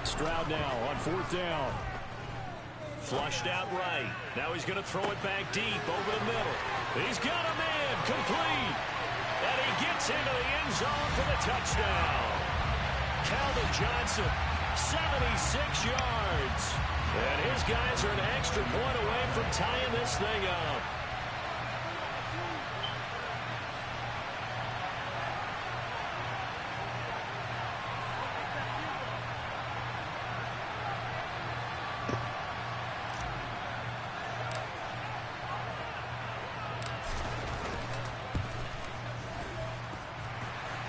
S2: Stroud now on 4th down. Flushed out right. Now he's going to throw it back deep over the middle. He's got a man complete. And he gets into the end zone for the touchdown. Calvin Johnson, 76 yards. And his guys are an extra point away from tying this thing up.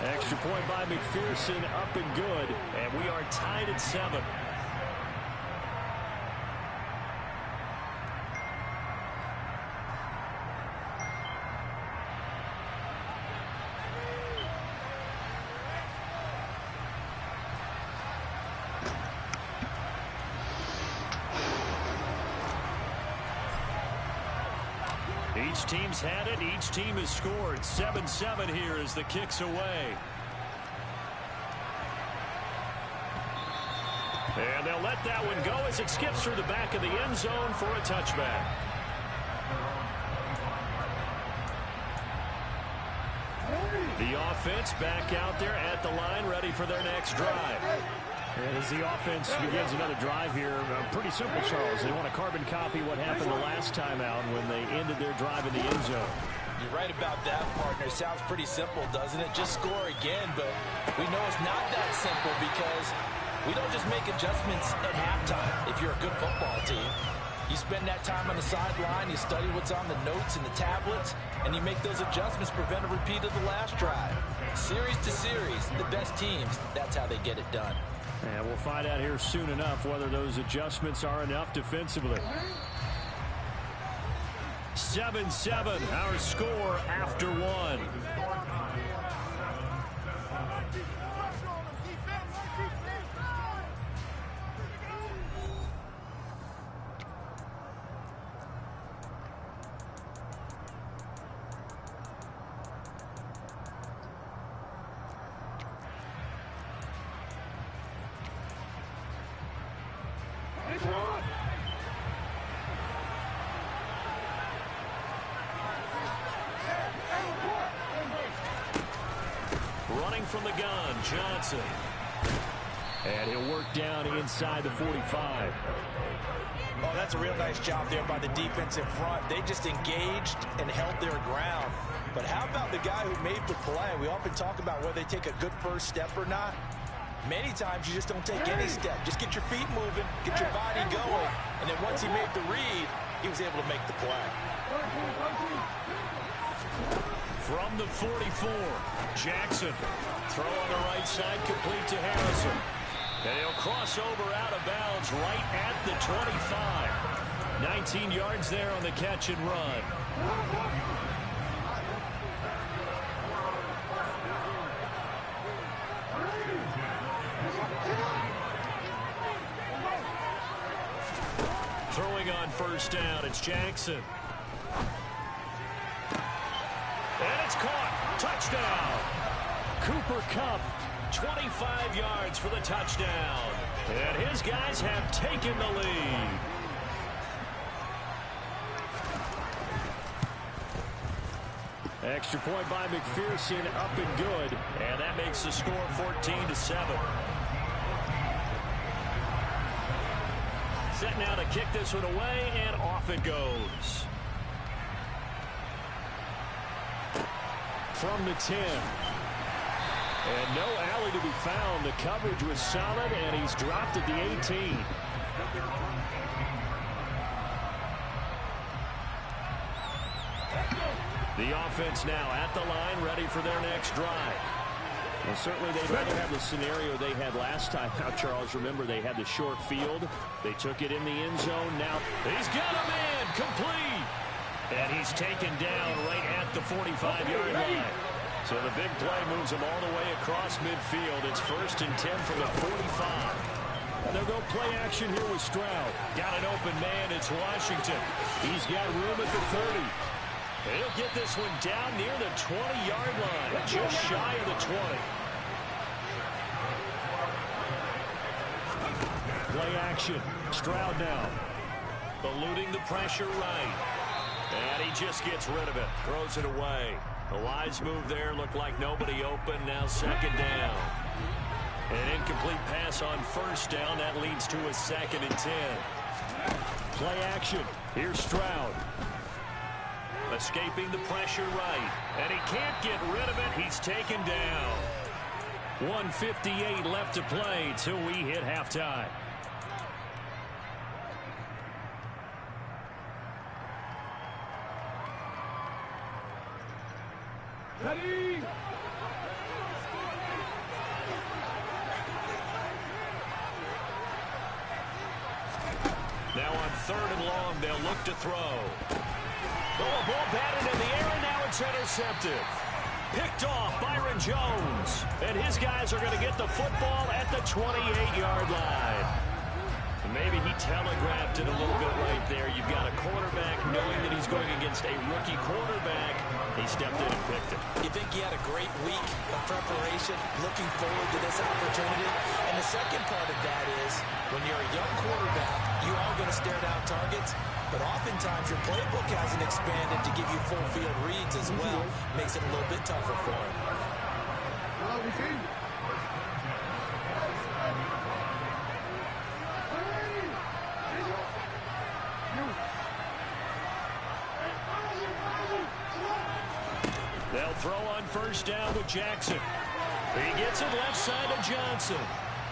S2: Extra point by McPherson, up and good. And we are tied at 7. Each team's had it. Each team has scored. 7-7 here as the kick's away. And they'll let that one go as it skips through the back of the end zone for a touchback. The offense back out there at the line, ready for their next drive. And as the offense begins another drive here, pretty simple, Charles. They want to carbon copy what happened the last time out when they ended their drive in the end zone.
S3: You're right about that, partner. Sounds pretty simple, doesn't it? Just score again, but we know it's not that simple because we don't just make adjustments at halftime if you're a good football team. You spend that time on the sideline, you study what's on the notes and the tablets, and you make those adjustments, prevent a repeat of the last drive. Series to series, the best teams, that's how they get it done.
S2: And we'll find out here soon enough whether those adjustments are enough defensively. 7-7, our score after 1. Running from the gun, Johnson. And he'll work down inside the 45.
S3: Oh, that's a real nice job there by the defense in front. They just engaged and held their ground. But how about the guy who made the play? We often talk about whether they take a good first step or not. Many times you just don't take any step. Just get your feet moving, get your body going. And then once he made the read, he was able to make the play.
S2: From the 44, Jackson. Throw on the right side, complete to Harrison. And he'll cross over out of bounds right at the 25. 19 yards there on the catch and run. Throwing on first down, it's Jackson. And it's caught. Touchdown. Cooper Kupp, 25 yards for the touchdown. And his guys have taken the lead. Extra point by McPherson, up and good.
S6: And that makes the score 14-7. Set now to kick this one away, and off it goes.
S2: From the 10. And no alley to be found. The coverage was solid, and he's dropped at the 18. The offense now at the line, ready for their next drive. Well, certainly they'd rather have the scenario they had last time. Now, Charles, remember they had the short field. They took it in the end zone. Now he's got a man complete. And he's taken down right at the 45-yard line. So the big play moves him all the way across midfield. It's 1st and 10 from the 45. And they'll go play action here with Stroud. Got an open man. It's Washington. He's got room at the 30. He'll get this one down near the 20-yard line, just shy of the 20. Play action. Stroud now. Eluding the pressure right. And he just gets rid of it. Throws it away. A wise move there. Looked like nobody open. Now 2nd down. An incomplete pass on 1st down. That leads to a 2nd and 10. Play action. Here's Stroud. Escaping the pressure right. And he can't get rid of it. He's taken down. 1:58 left to play till we hit halftime.
S8: Ready?
S6: Now on 3rd and long, they'll look to throw. Oh, a ball batted in the air, and now it's intercepted. Picked off Byron Jones. And his guys are going to get the football at the 28-yard line. Maybe he telegraphed it a little bit right there. You've got a quarterback knowing that he's going against a rookie quarterback. He stepped in and picked it.
S3: You think he had a great week of preparation, looking forward to this opportunity? And the second part of that is, when you're a young quarterback, you are going to stare down targets, but oftentimes your playbook hasn't expanded to give you full field reads as well. Makes it a little bit tougher for him.
S6: They'll throw on 1st down with Jackson. He gets it left side of Johnson.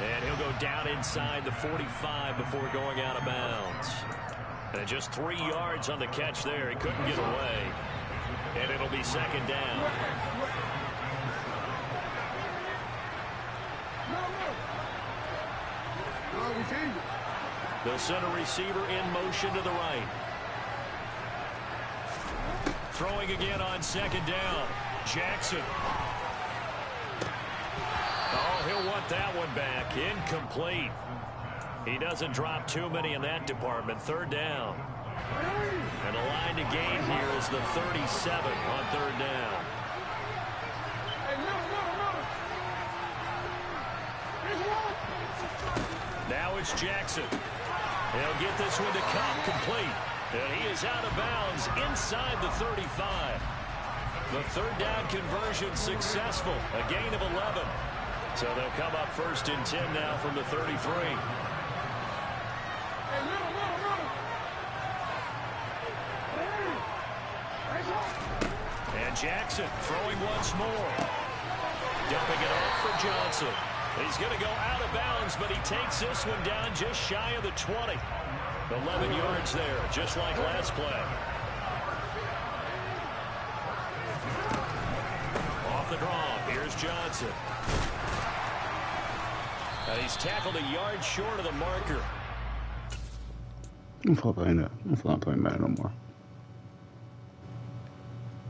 S6: And he'll go down inside the 45 before going out of bounds. And just 3 yards on the catch there. He couldn't get away. And it'll be 2nd down. They'll send a receiver in motion to the right. Throwing again on 2nd down. Jackson. Oh, he'll want that one back. Incomplete. He doesn't drop too many in that department. 3rd down. And the line to gain here is the 37 on 3rd down. Now it's Jackson. He'll get this one to come complete. And he is out of bounds inside the 35. The 3rd down conversion successful. A gain of 11. So they'll come up 1st and 10 now from the 33. And Jackson throwing once more. Dumping it off for Johnson. He's going to go out of bounds, but he takes this one down just shy of the 20. 11 yards there, just like last play. Off the draw, here's Johnson. And he's tackled a yard short of the marker.
S4: I'm not playing Madden no more.